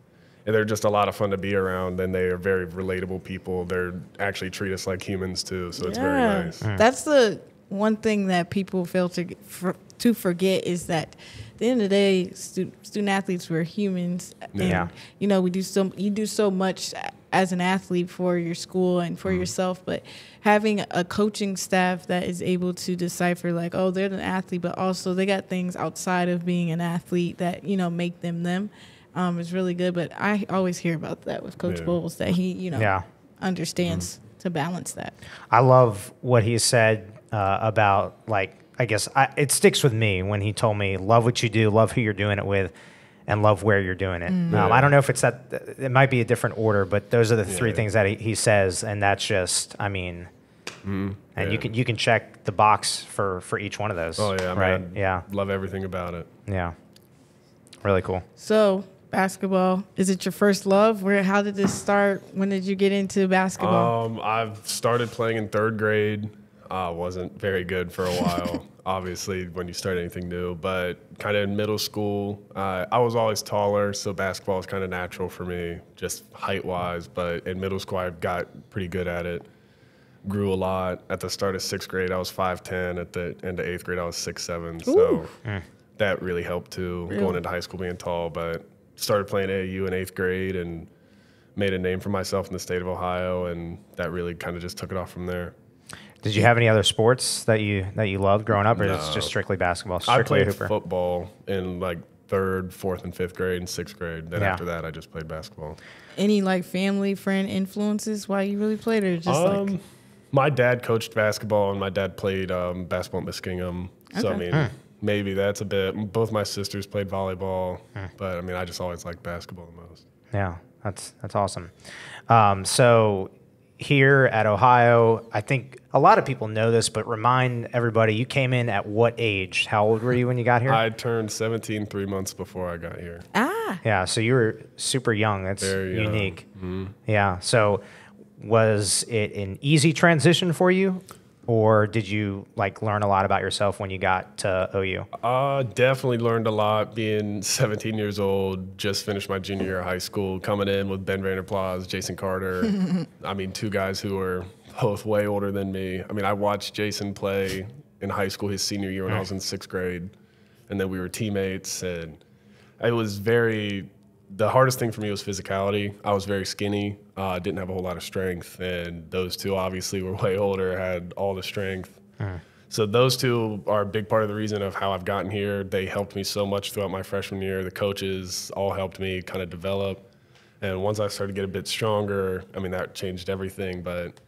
And they're just a lot of fun to be around, and they are very relatable people. They're actually treat us like humans too, so it's very nice. That's the one thing that people fail to forget is that at the end of the day, student athletes were humans. And, you know, you do so much as an athlete for your school and for yourself, but having a coaching staff that is able to decipher like, oh, they're an athlete, but also they got things outside of being an athlete that, you know, make them. Is really good, but I always hear about that with Coach Bowles, that he, you know, understands to balance that. I love what he said about, like, I guess it sticks with me when he told me, love what you do, love who you're doing it with, and love where you're doing it. I don't know if it's that, it might be a different order, but those are the three things that he says, and that's just, I mean, and you can check the box for each one of those. Oh, yeah. Right? Love everything about it. Yeah. Really cool. So, basketball, is it your first love? How did this start? When did you get into basketball? I've started playing in 3rd grade. Wasn't very good for a while, obviously, when you start anything new. But kind of in middle school, I was always taller, so basketball was kind of natural for me, just height-wise. But in middle school, I got pretty good at it. Grew a lot. At the start of 6th grade, I was 5'10". At the end of 8th grade, I was 6'7". So that really helped, too, going into high school being tall. But started playing AAU in 8th grade and made a name for myself in the state of Ohio, and that really kind of just took it off from there. Did you have any other sports that you loved growing up, or is it just strictly basketball? Strictly I played football in like 3rd, 4th, and 5th grade and 6th grade. Then after that, I just played basketball. Any like family, friend influences why you really played, or just like? My dad coached basketball, and my dad played basketball at Muskingum. So I mean, maybe that's a bit. Both my sisters played volleyball, but I mean, I just always liked basketball the most. Yeah, that's awesome. So here at Ohio, I think a lot of people know this, but remind everybody, you came in at what age? How old were you when you got here? I turned 17 3 months before I got here. Yeah, so you were super young. That's very unique. Yeah, so was it an easy transition for you? Or did you like learn a lot about yourself when you got to OU? Definitely learned a lot being 17 years old, just finished my junior year of high school, coming in with Ben Vanderplas, Jason Carter. I mean, 2 guys who were both way older than me. I mean, I watched Jason play in high school his senior year when I was in 6th grade, and then we were teammates, and it was very the hardest thing for me was physicality. I was very skinny, didn't have a whole lot of strength, and those two obviously were way older, had all the strength. So those two are a big part of the reason of how I've gotten here. They helped me so much throughout my freshman year. The coaches all helped me kind of develop. And once I started to get a bit stronger, I mean, that changed everything. But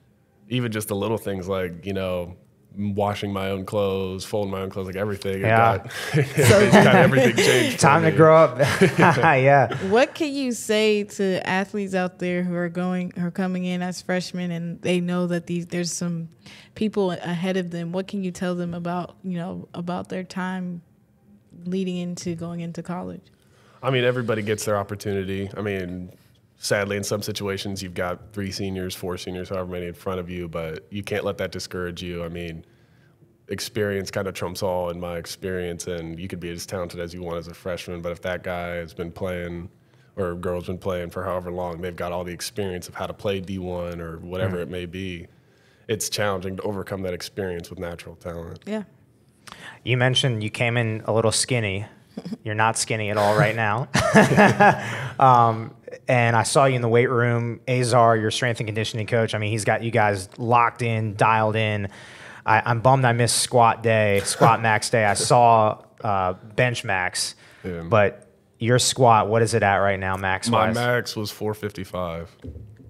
even just the little things like, you know, washing my own clothes, folding my own clothes, like everything. Yeah. Everything changed. Time to grow up. Yeah. What can you say to athletes out there who are coming in as freshmen and they know that there's some people ahead of them? What can you tell them about, you know, about their time leading into going into college? I mean, everybody gets their opportunity. I mean, sadly, in some situations, you've got 3 seniors, 4 seniors, however many in front of you, but you can't let that discourage you. I mean, experience kind of trumps all in my experience, and you could be as talented as you want as a freshman, but if that guy has been playing or girl's been playing for however long, they've got all the experience of how to play D1 or whatever it may be, it's challenging to overcome that experience with natural talent. Yeah. You mentioned you came in a little skinny. You're not skinny at all right now. And I saw you in the weight room. Azar, your strength and conditioning coach, I mean, he's got you guys locked in, dialed in. I'm bummed I missed squat max day. I saw bench max, but your squat, what is it at right now, max-wise? My max was 455.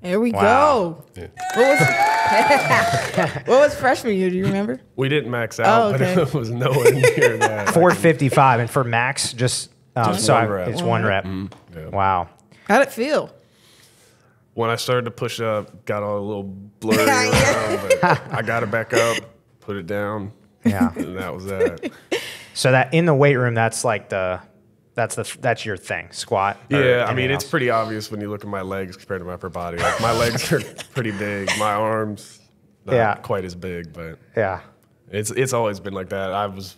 There we go. Yeah. What was freshman year? Do you remember? We didn't max out, but it was nowhere near that. 455, and for max, just one rep. It's one rep. Yeah. Wow. How'd it feel? When I started to push up, got all a little blurry around, but I got it back up, put it down, and that was that. So that in the weight room, that's like that's your thing, squat. Yeah, I mean, it's pretty obvious when you look at my legs compared to my upper body. Like, my legs are pretty big. My arms, not quite as big, but it's always been like that. I have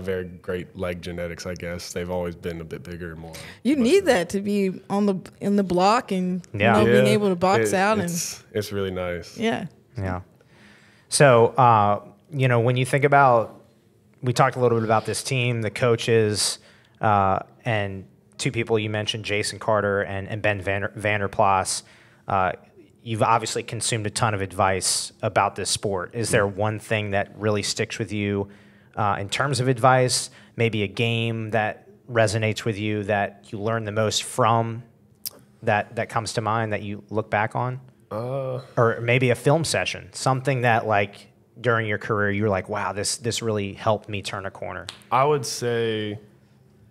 very great leg genetics, I guess. They've always been a bit bigger and more. You need that to be in the block and being able to box out. It's really nice. Yeah. Yeah. So, when you think about, we talked a little bit about this team, the coaches, and 2 people you mentioned, Jason Carter and Ben Vanderplas. You've obviously consumed a ton of advice about this sport. Is there one thing that really sticks with you in terms of advice, maybe a game that resonates with you that you learn the most from, that comes to mind that you look back on? Or maybe a film session, something that like during your career you were like, wow, this really helped me turn a corner. I would say,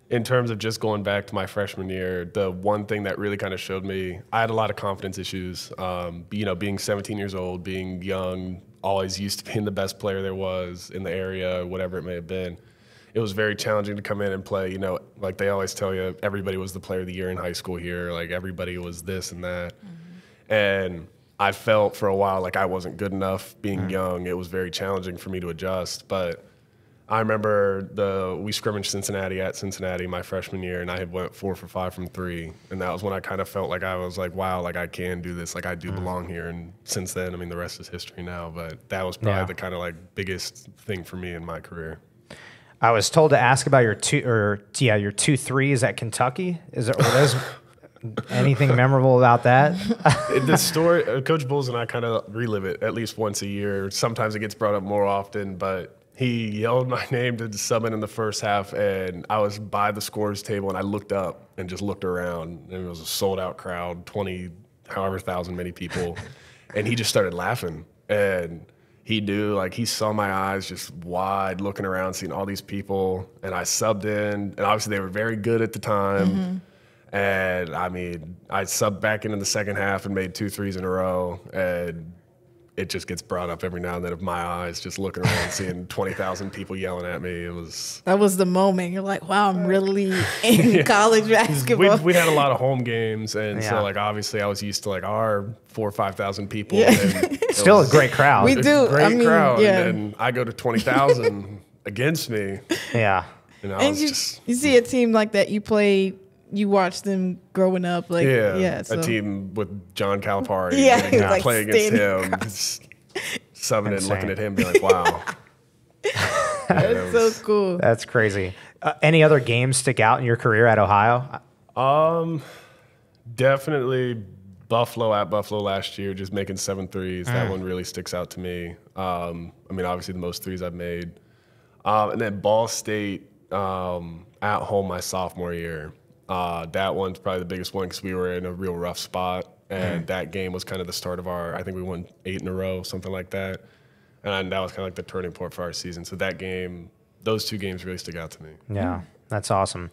in terms of just going back to my freshman year, the one thing that really kind of showed me, I had a lot of confidence issues. Being 17 years old, being young, always used to being the best player there was in the area, whatever it may have been. It was very challenging to come in and play. Like they always tell you, everybody was the player of the year in high school here. Like everybody was this and that. And I felt for a while like I wasn't good enough being young. It was very challenging for me to adjust. But I remember we scrimmaged Cincinnati my freshman year, and I had went 4 for 5 from 3, and that was when I kind of felt like I was like, wow, like I can do this, like I do belong here. And since then, I mean, the rest is history now. But that was probably the kind of like biggest thing for me in my career. I was told to ask about your 2 threes at Kentucky. Were those anything memorable about that? The story, Coach Bulls and I kind of relive it at least once a year. Sometimes it gets brought up more often, but he yelled my name to sub in the first half, and I was by the scorer's table, and I looked up and just looked around, and it was a sold-out crowd, 20,000 many people, and he just started laughing, and he saw my eyes just wide, looking around, seeing all these people, and I subbed in, and obviously they were very good at the time, and I mean, I subbed back into the second half and made 2 threes in a row, and it just gets brought up every now and then of my eyes, just looking around, seeing 20,000 people yelling at me. That was the moment. You're like, wow, I'm really in college basketball. We had a lot of home games, and so like obviously I was used to like our 4,000 or 5,000 people. And still a great crowd. We do. Great crowd. And then I go to 20,000 against me. Yeah. And you see a team like that, you watch them growing up, so. A team with John Calipari, playing against him, subbing and looking at him, being like, "Wow, that's so cool." That's crazy. Any other games stick out in your career at Ohio? Definitely Buffalo at Buffalo last year, just making 7 threes. That one really sticks out to me. I mean, obviously the most threes I've made. And then Ball State at home my sophomore year. That one's probably the biggest one because we were in a real rough spot. And that game was kind of the start of I think we won 8 in a row, something like that. And that was kind of like the turning point for our season. So that game, those 2 games really stick out to me. Yeah, that's awesome.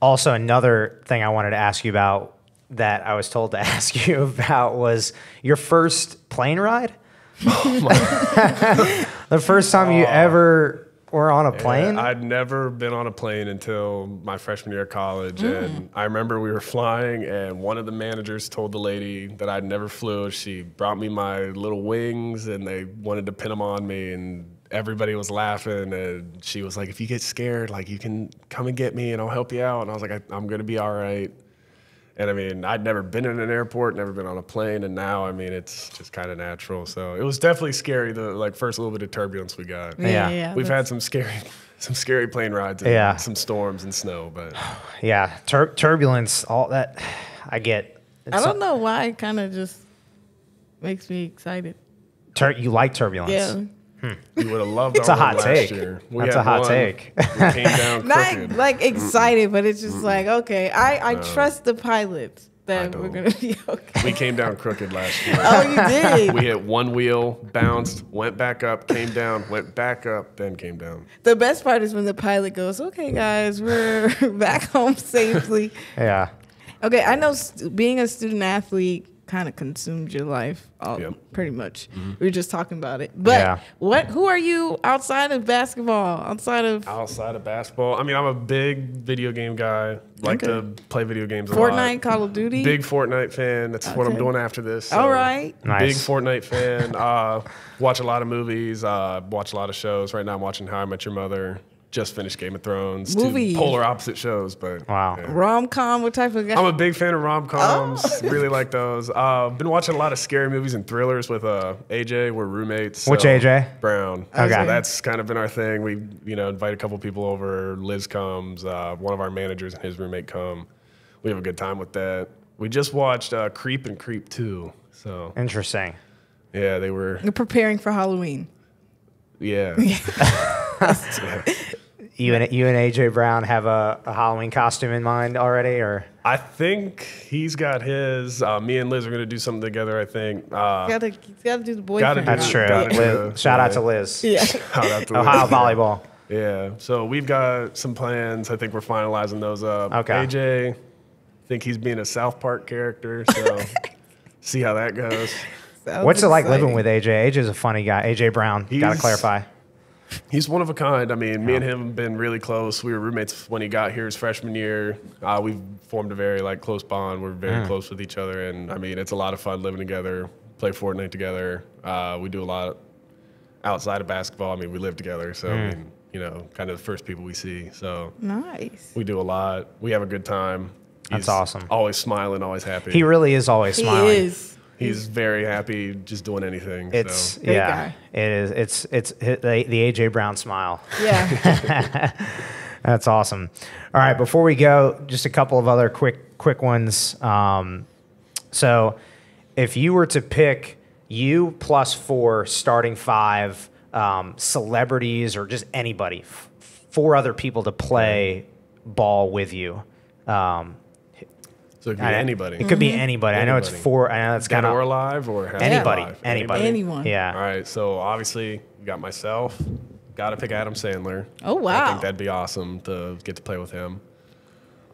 Also, another thing I wanted to ask you about that I was told to ask you about was your first plane ride? The first time you ever were on a plane? Yeah, I'd never been on a plane until my freshman year of college. And I remember we were flying, and one of the managers told the lady that I'd never flew. She brought me my little wings, and they wanted to pin them on me. And everybody was laughing, and she was like, if you get scared, like, you can come and get me, and I'll help you out. And I was like, I'm going to be all right. And I mean, I'd never been in an airport, never been on a plane, and now, I mean, it's just kind of natural. So it was definitely scary, the first little bit of turbulence we got. Yeah. We've had some scary plane rides and some storms and snow, but yeah, turbulence, all that I get. I don't know why it kind of just makes me excited. You like turbulence? Yeah. You would have loved It's a hot last take. year. That's a hot take. We came down crooked. Not like excited, but it's just like, okay, I trust the pilots that we're going to be okay. We came down crooked last year. Oh, you did? We hit one wheel, bounced, went back up, came down, went back up, then came down. The best part is when the pilot goes, okay, guys, we're back home safely. Yeah. Okay, I know being a student athlete kind of consumed your life, pretty much. We were just talking about it. But who are you outside of basketball? Outside of basketball? I mean, I'm a big video game guy. Like to play video games a lot. Fortnite, Call of Duty? Big Fortnite fan. That's what I'm doing after this. So all right. Nice. Big Fortnite fan. Watch a lot of movies. Watch a lot of shows. Right now I'm watching How I Met Your Mother. Just finished Game of Thrones. Movie. 2 polar opposite shows, but wow. Yeah. Rom-com, what type of guy? I'm a big fan of rom-coms. Really like those. Been watching a lot of scary movies and thrillers with AJ. We're roommates. So Which AJ? Brown. Okay. So that's kind of been our thing. We invite a couple people over. Liz comes. One of our managers and his roommate come. We have a good time with that. We just watched Creep and Creep 2. So interesting. Yeah, they were. You're preparing for Halloween. Yeah. You and AJ Brown have a Halloween costume in mind already, or? I think he's got his. Me and Liz are gonna do something together. I think. He's gotta do the boyfriend. That's true. Shout out to Liz. Yeah. Shout out to Ohio Liz. volleyball. Yeah. So we've got some plans. I think we're finalizing those up. Okay. AJ, I think he's being a South Park character. So see how that goes. What's it like living with AJ? AJ's a funny guy. AJ Brown. Gotta clarify. He's one of a kind. I mean, me and him have been really close. We were roommates when he got here his freshman year. We've formed a very close bond. We're very close with each other, and I mean, it's a lot of fun living together. Play Fortnite together. We do a lot outside of basketball. I mean, we live together, so I mean, kind of the first people we see. So nice. We do a lot. We have a good time. That's awesome. Always smiling, always happy. He really is always smiling. He is. He's very happy just doing anything. It's Great guy. It is. It's the AJ Brown smile. Yeah. That's awesome. All right, before we go, just a couple of other quick ones. So, if you were to pick you plus 4 starting 5 celebrities or just anybody, 4 other people to play ball with you. So it could be anybody. It could be anybody. I know it's 4. I know it's kind of or alive or anybody. Alive. Anyone. Yeah. All right. So obviously, you got myself. Got to pick Adam Sandler. Oh wow. I think that'd be awesome to get to play with him.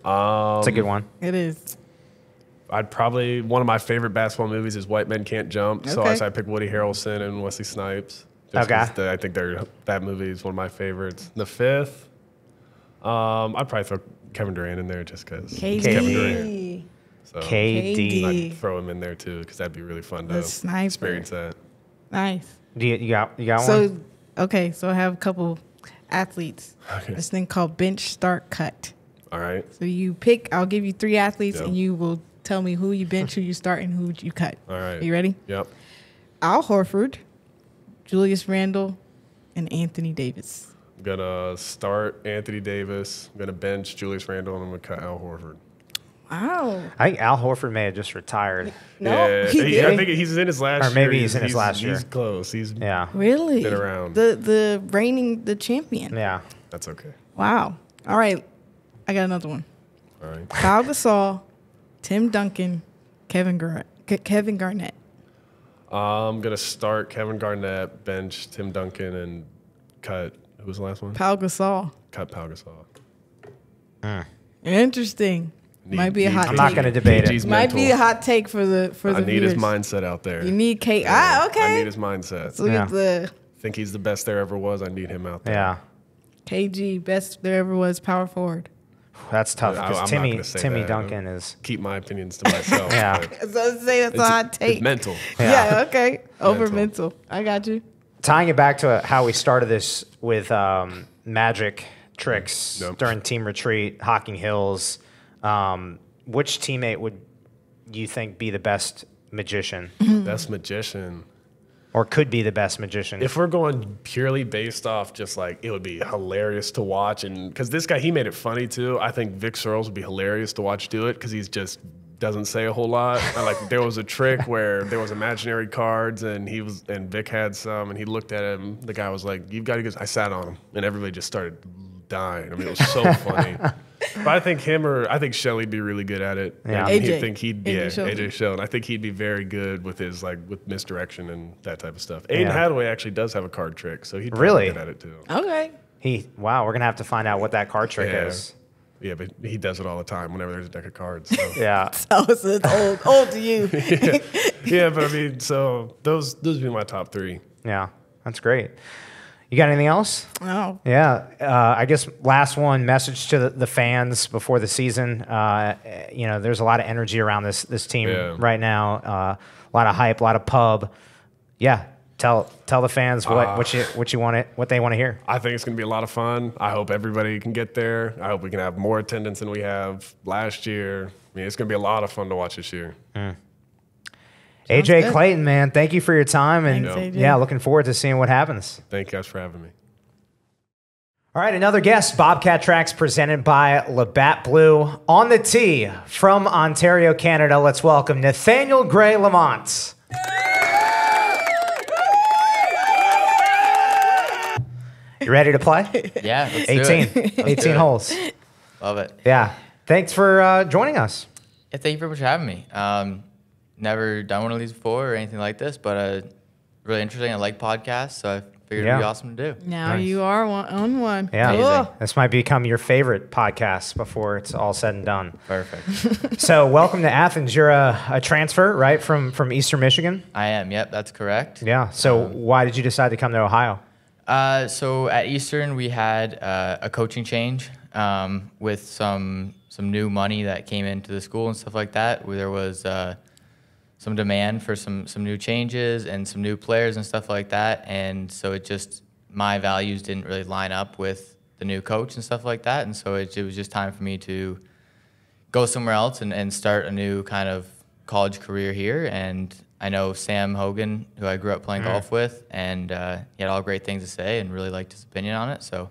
It's a good one. It is. I'd probably one of my favorite basketball movies is White Men Can't Jump. So I pick Woody Harrelson and Wesley Snipes. I think that movie is one of my favorites. The 5th, I'd probably throw Kevin Durant in there just because Kevin Durant. So KD. I'd throw him in there too because that'd be really fun to experience that. Nice. You got one? So I have a couple athletes. Okay. This thing called bench, start, cut. All right. So you pick. I'll give you 3 athletes, and you will tell me who you bench, who you start, and who you cut. All right. You ready? Yep. Al Horford, Julius Randle, and Anthony Davis. I'm going to start Anthony Davis. I'm going to bench Julius Randle, and I'm going to cut Al Horford. Oh. I think Al Horford may have just retired. No, yeah, I think he's in his last year. Or maybe he's in his last year. He's close. He's really been around. The reigning champion. Yeah. That's okay. Wow. All right. I got another one. All right. Kyle Gasol, Tim Duncan, Kevin Garnett. I'm going to start Kevin Garnett, bench Tim Duncan, and cut, who was the last one? Pau Gasol. Cut Pau Gasol. Interesting. Might be a hot take. I'm not going to debate it. Might be a hot take for the I need viewers. his mindset out there. You need K. Okay. I need his mindset. So I think he's the best there ever was. I need him out there. Yeah. KG, best there ever was, power forward. That's tough because Timmy that. Duncan is. Keep my opinions to myself. Yeah. So say that's a hot take. It's mental. Yeah, okay. Over mental. I got you. Tying it back to how we started this with magic tricks during team retreat, Hocking Hills. Which teammate would you think be the best magician? Best magician. Or could be the best magician? If we're going purely based off just like, it would be hilarious to watch. And because this guy, he made it funny too. I think Vic Searles would be hilarious to watch do it because he's just doesn't say a whole lot. And like there was a trick where there was imaginary cards and Vic had some and he looked at him. The guy was like, "You've got to go." I sat on him and everybody just started dying. I mean, it was so funny. But I think I think Shelly'd be really good at it. Yeah. AJ Sheldon. I think he'd be very good with his with misdirection and that type of stuff. Aiden Hathaway actually does have a card trick, so he'd probably be good at it too. Okay. Wow, we're gonna have to find out what that card trick is. Yeah, but he does it all the time whenever there's a deck of cards. So. Yeah. So it's old to you. Yeah, but I mean, so those would be my top three. Yeah, that's great. You got anything else? No. Yeah. I guess last one, message to the fans before the season. There's a lot of energy around this team right now. A lot of hype, a lot of pub. Yeah. Tell the fans what they want to hear. I think it's going to be a lot of fun. I hope everybody can get there. I hope we can have more attendance than we have last year. I mean, it's going to be a lot of fun to watch this year. AJ Clayton, man, thank you for your time. And Thanks, looking forward to seeing what happens. Thank you guys for having me. All right, another guest, Bobcat Tracks presented by Labatt Blue. On the tee from Ontario, Canada, let's welcome Nathanial Gray Lamont. You ready to play? Yeah, let's 18 holes. Love it. Yeah. Thanks for joining us. Yeah, thank you very much for having me. Never done one of these before or anything like this, but really interesting. I like podcasts, so I figured it'd be awesome to do. Now you are on one. Yeah. Cool. This might become your favorite podcast before it's all said and done. Perfect. So welcome to Athens. You're a transfer, right, from Eastern Michigan? I am. Yep, that's correct. Yeah. So why did you decide to come to Ohio? So at Eastern, we had a coaching change with some new money that came into the school and stuff like that. There was some demand for some new changes and some new players and stuff like that. And so my values didn't really line up with the new coach and stuff like that. And so it was just time for me to go somewhere else and start a new kind of college career here. And I know Sam Hogan, who I grew up playing golf with, and he had all great things to say and really liked his opinion on it. So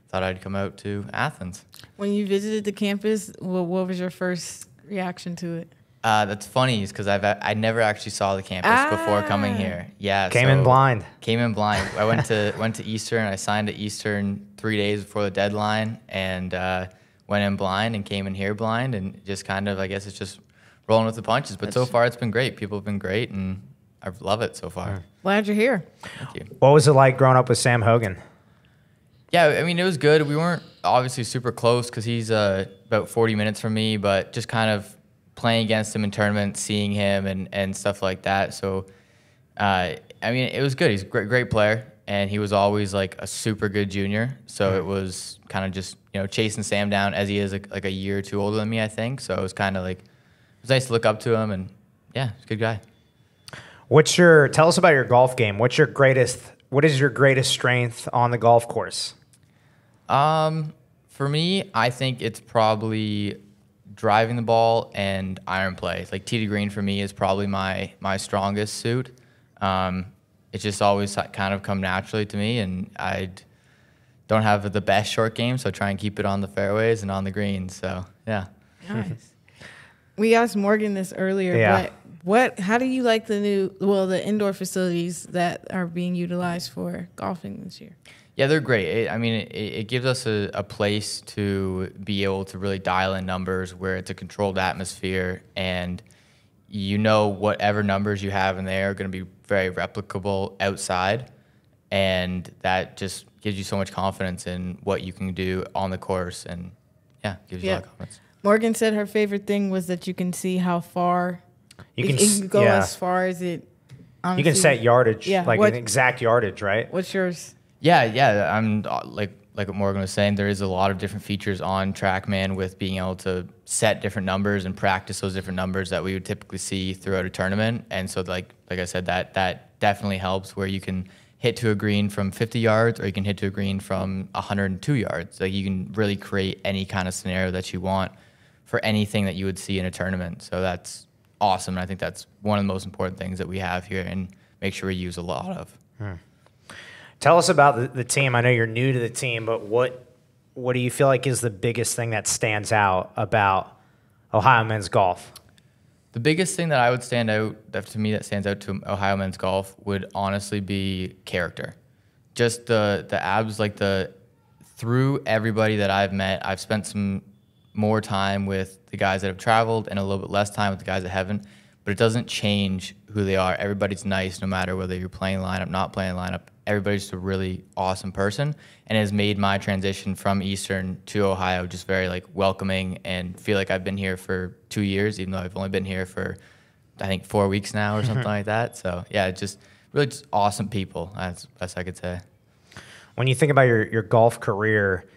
thought I'd come out to Athens. When you visited the campus, what was your first reaction to it? That's funny because I never actually saw the campus before coming here. Yeah, Came in blind. I went to Eastern. I signed at Eastern 3 days before the deadline, and went in blind and came in here blind, and just kind of, I guess it's just rolling with the punches. But so far it's been great. People have been great, and I love it so far. Glad you're here. Thank you. What was it like growing up with Sam Hogan? Yeah, I mean, it was good. We weren't obviously super close because he's about 40 minutes from me, but just kind of playing against him in tournaments, seeing him and stuff like that. So, I mean, it was good. He's a great player, and he was always like a super good junior. So it was kind of just, chasing Sam down as he is like a year or two older than me, I think. So it was kind of like, it was nice to look up to him, and yeah, he's a good guy. Tell us about your golf game. What is your greatest strength on the golf course? For me, I think it's probably driving the ball and iron play. Like tee to green for me is probably my strongest suit. It's just always kind of come naturally to me, and I don't have the best short game, so I try and keep it on the fairways and on the greens. So yeah. Nice. We asked Morgan this earlier, but how do you like the indoor facilities that are being utilized for golfing this year? Yeah, they're great. It gives us a place to be able to really dial in numbers where it's a controlled atmosphere, and whatever numbers you have in there are going to be very replicable outside, and that just gives you so much confidence in what you can do on the course, and gives you a lot of confidence. Morgan said her favorite thing was that you can see how far you can go as far as it. Honestly, you can set yardage, an exact yardage, right? What's yours? Yeah. I'm like what Morgan was saying. There is a lot of different features on TrackMan with being able to set different numbers and practice those different numbers that we would typically see throughout a tournament. And so, like I said, that definitely helps where you can hit to a green from 50 yards or you can hit to a green from 102 yards. Like you can really create any kind of scenario that you want for anything that you would see in a tournament. So that's awesome. And I think that's one of the most important things that we have here and make sure we use a lot of. Tell us about the team. I know you're new to the team, but what do you feel like is the biggest thing that stands out about Ohio men's golf? The biggest thing that I would stand out, that stands out to Ohio men's golf would honestly be character. Just the abs, through everybody that I've met, I've spent some more time with the guys that have traveled and a little bit less time with the guys that haven't, but it doesn't change who they are. Everybody's nice no matter whether you're playing lineup, not playing lineup. Everybody's just a really awesome person and has made my transition from Eastern to Ohio just very welcoming and feel like I've been here for 2 years, even though I've only been here for, I think, 4 weeks now or something like that. So yeah, just really just awesome people. That's the best I could say. When you think about your golf career,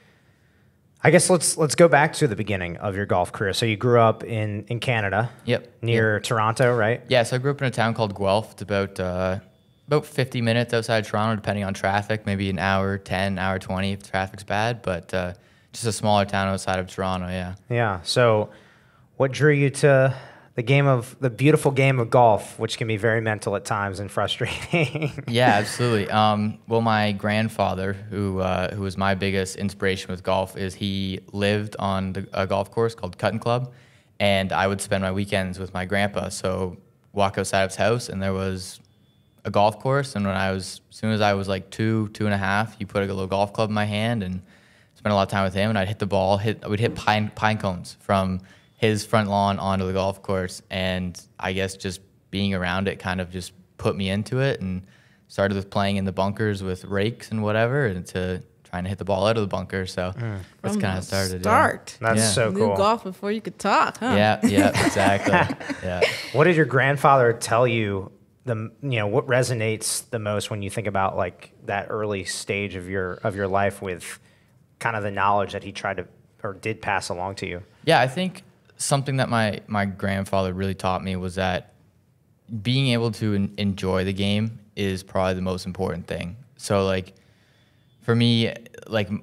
I guess let's go back to the beginning of your golf career. So you grew up in Canada. Yep. Near Toronto, right? Yeah, so I grew up in a town called Guelph. It's about 50 minutes outside Toronto, depending on traffic, maybe an hour 10, hour 20 if traffic's bad, but just a smaller town outside of Toronto, yeah. Yeah, so what drew you to the beautiful game of golf, which can be very mental at times and frustrating? Yeah, absolutely. Well, my grandfather, who was my biggest inspiration with golf, is he lived on a golf course called Cutting Club, and I would spend my weekends with my grandpa, so walk outside of his house, and there was a golf course, and as soon as I was 2.5, he put a little golf club in my hand and spent a lot of time with him, and I'd hit the ball, we'd hit pine cones from his front lawn onto the golf course, and I guess just being around it kind of just put me into it, and started with playing in the bunkers with rakes and whatever, and to trying to hit the ball out of the bunker, so that's kind of started. That's so cool. Knew golf before you could talk, huh? Yeah, exactly. Yeah. What did your grandfather tell you? What resonates the most when you think about that early stage of your life with kind of the knowledge that he tried to or did pass along to you? Yeah, I think something that my grandfather really taught me was that being able to enjoy the game is probably the most important thing. So for me,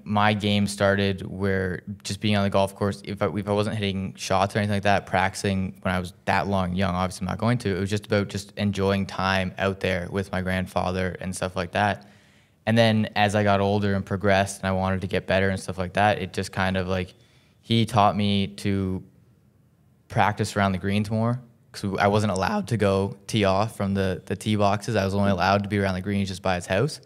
my game started where just being on the golf course, if I wasn't hitting shots or anything like that, practicing when I was that young, obviously I'm not going to, it was just about just enjoying time out there with my grandfather and stuff like that. And then as I got older and progressed and I wanted to get better and stuff like that, it just kind of he taught me to practice around the greens more, because I wasn't allowed to go tee off from the tee boxes. I was only allowed to be around the greens just by his house.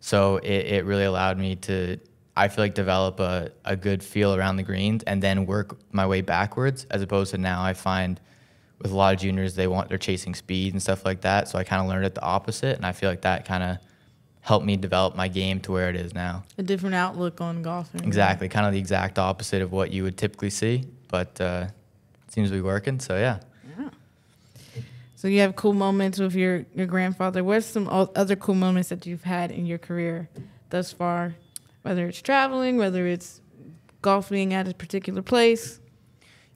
So it really allowed me to, I feel develop a good feel around the greens and then work my way backwards, as opposed to now I find with a lot of juniors, they're chasing speed and stuff like that. So I kind of learned it the opposite, and I feel that kind of helped me develop my game to where it is now. A different outlook on golfing. Exactly, kind of the exact opposite of what you would typically see, but it seems to be working, so yeah. So you have cool moments with your grandfather. What's some other cool moments that you've had in your career thus far, whether it's traveling, whether it's golfing at a particular place?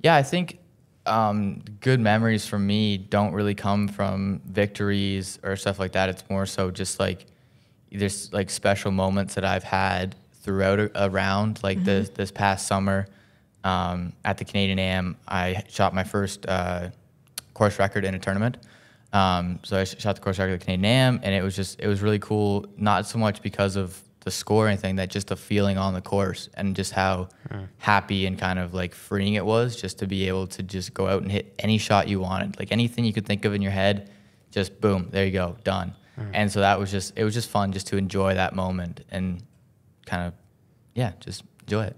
Yeah, I think good memories for me don't really come from victories or stuff like that. It's more so just there's special moments that I've had throughout a round. This past summer at the Canadian Am, I shot my first course record in a tournament. So I shot the course record at the Canadian Am, and it was really cool, not so much because of the score or anything, that just the feeling on the course and just how happy and kind of like freeing it was just to be able to just go out and hit any shot you wanted. Like anything you could think of in your head, just boom, there you go, done. And so it was just fun just to enjoy that moment and kind of, just enjoy it.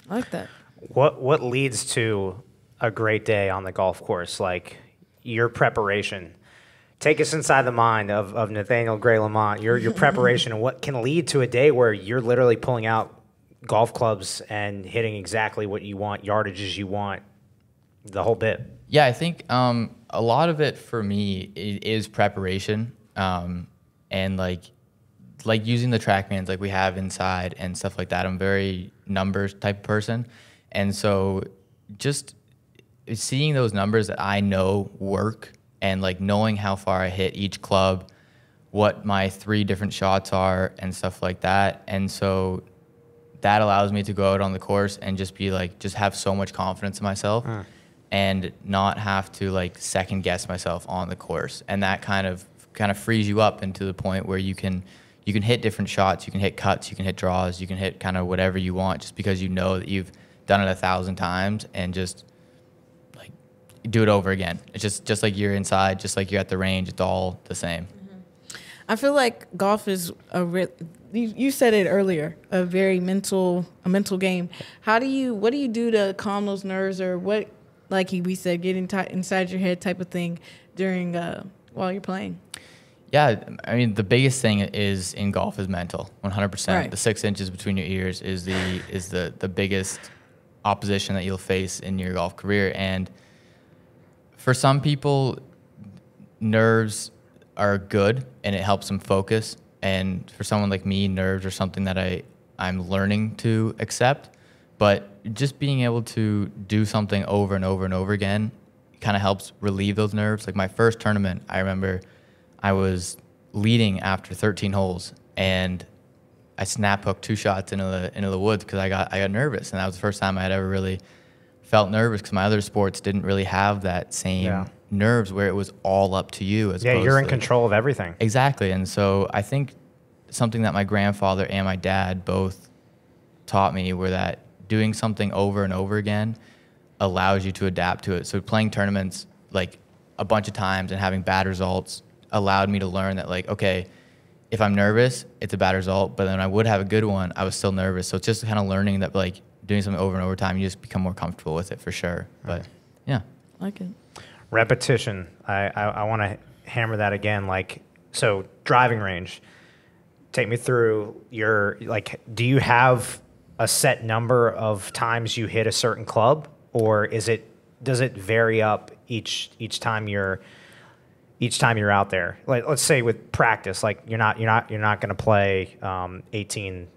I like that. What leads to a great day on the golf course? Like your preparation. Take us inside the mind of Nathanial Gray Lamont, your preparation, and what can lead to a day where you're literally pulling out golf clubs and hitting exactly what you want, yardages you want, the whole bit. Yeah, I think a lot of it for me is preparation, and like using the TrackMans like we have inside and stuff like that. I'm very numbers type person, and so just seeing those numbers that I know work and like knowing how far I hit each club, what my 3 different shots are and stuff like that. And so that allows me to go out on the course and just be like, just have so much confidence in myself and not have to like second guess myself on the course. And that kind of frees you up into the point where you can hit different shots, you can hit cuts, you can hit draws, you can hit kind of whatever you want just because you know that you've done it 1,000 times and just do it over again. It's just like you're inside, just like you're at the range. It's all the same. I feel like golf is you said it earlier, a very mental game. What do you do to calm those nerves, or what, like we said, get inside your head type of thing during while you're playing? Yeah, I mean the biggest thing is in golf is mental, 100%. Right. The 6 inches between your ears is the biggest opposition that you'll face in your golf career. And for some people, nerves are good and it helps them focus. And for someone like me, nerves are something that I'm learning to accept. But just being able to do something over and over and over again kind of helps relieve those nerves. Like my first tournament, I remember I was leading after 13 holes and I snap hooked 2 shots into the woods because I got nervous. And that was the first time I had ever really felt nervous because my other sports didn't really have that same nerves where it was all up to you. You're in control of everything. Exactly. And so I think something that my grandfather and my dad both taught me were that doing something over and over again allows you to adapt to it. So playing tournaments like a bunch of times and having bad results allowed me to learn that like, okay, if I'm nervous, it's a bad result, but then I would have a good one, I was still nervous. So it's just kind of learning that like doing something over and over time, you just become more comfortable with it for sure. But yeah. I like it. Repetition. I want to hammer that again. Like, so driving range, take me through do you have a set number of times you hit a certain club, or does it vary up each time you're out there? Like, let's say with practice, like you're not going to play 18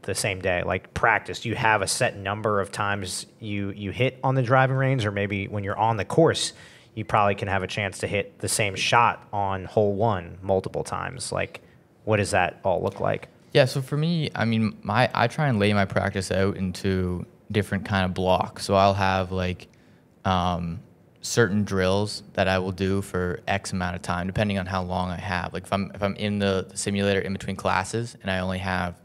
the same day. Like practice, do you have a set number of times you hit on the driving range, or maybe when you're on the course, you probably can have a chance to hit the same shot on hole 1 multiple times? Like, what does that all look like? Yeah, so for me, I mean, I try and lay my practice out into different kind of blocks. So I'll have like certain drills that I will do for X amount of time, depending on how long I have. Like if I'm in the simulator in between classes and I only have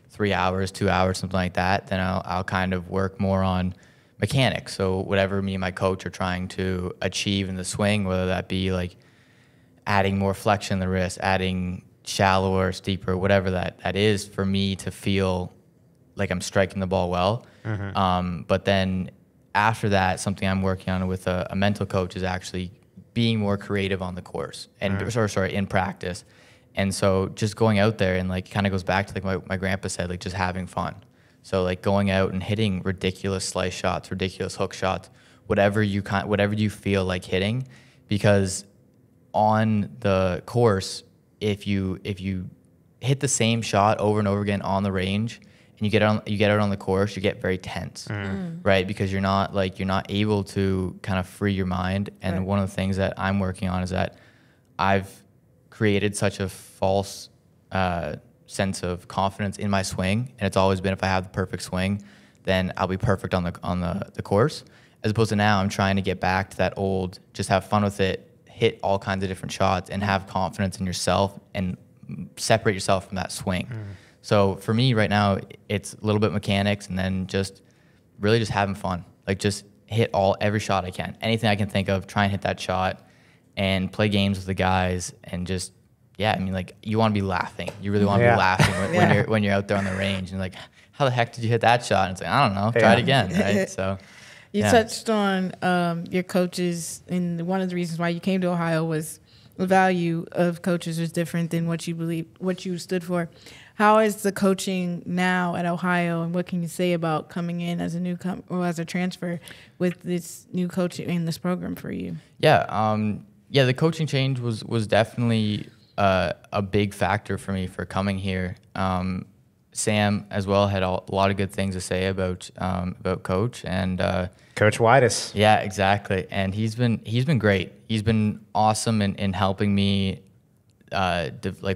3 hours, 2 hours, something like that, then I'll kind of work more on mechanics. So whatever me and my coach are trying to achieve in the swing, whether that be like adding more flexion in the wrist, adding shallower, steeper, whatever that is for me to feel like I'm striking the ball well. But then after that, something I'm working on with a mental coach is actually being more creative on the course and in practice. And so just going out there and like kind of goes back to like my grandpa said, like just having fun. So like going out and hitting ridiculous slice shots, ridiculous hook shots, whatever you feel like hitting, because on the course, if you hit the same shot over and over again on the range and you get out on the course, you get very tense, right? Because you're not able to kind of free your mind. And one of the things that I'm working on is that I've created such a false sense of confidence in my swing, and it's always been if I have the perfect swing, then I'll be perfect on the course. As opposed to now, I'm trying to get back to that old, just have fun with it, hit all kinds of different shots, and have confidence in yourself and separate yourself from that swing. So for me right now, it's a little bit mechanics and then just really just having fun. Like just hit every shot I can. Anything I can think of, try and hit that shot and play games with the guys and just, yeah, I mean, like you want to be laughing. You really want to be laughing when you're out there on the range and like, how the heck did you hit that shot? And it's like, I don't know, try it again, right? So you touched on your coaches, and one of the reasons why you came to Ohio was the value of coaches was different than what you stood for. How is the coaching now at Ohio, and what can you say about coming in as a or as a transfer with this new coach in this program for you? Yeah, the coaching change was definitely a big factor for me for coming here. Sam as well had a lot of good things to say about Coach and Coach Whitus. Yeah, exactly. And he's been great. He's been awesome in helping me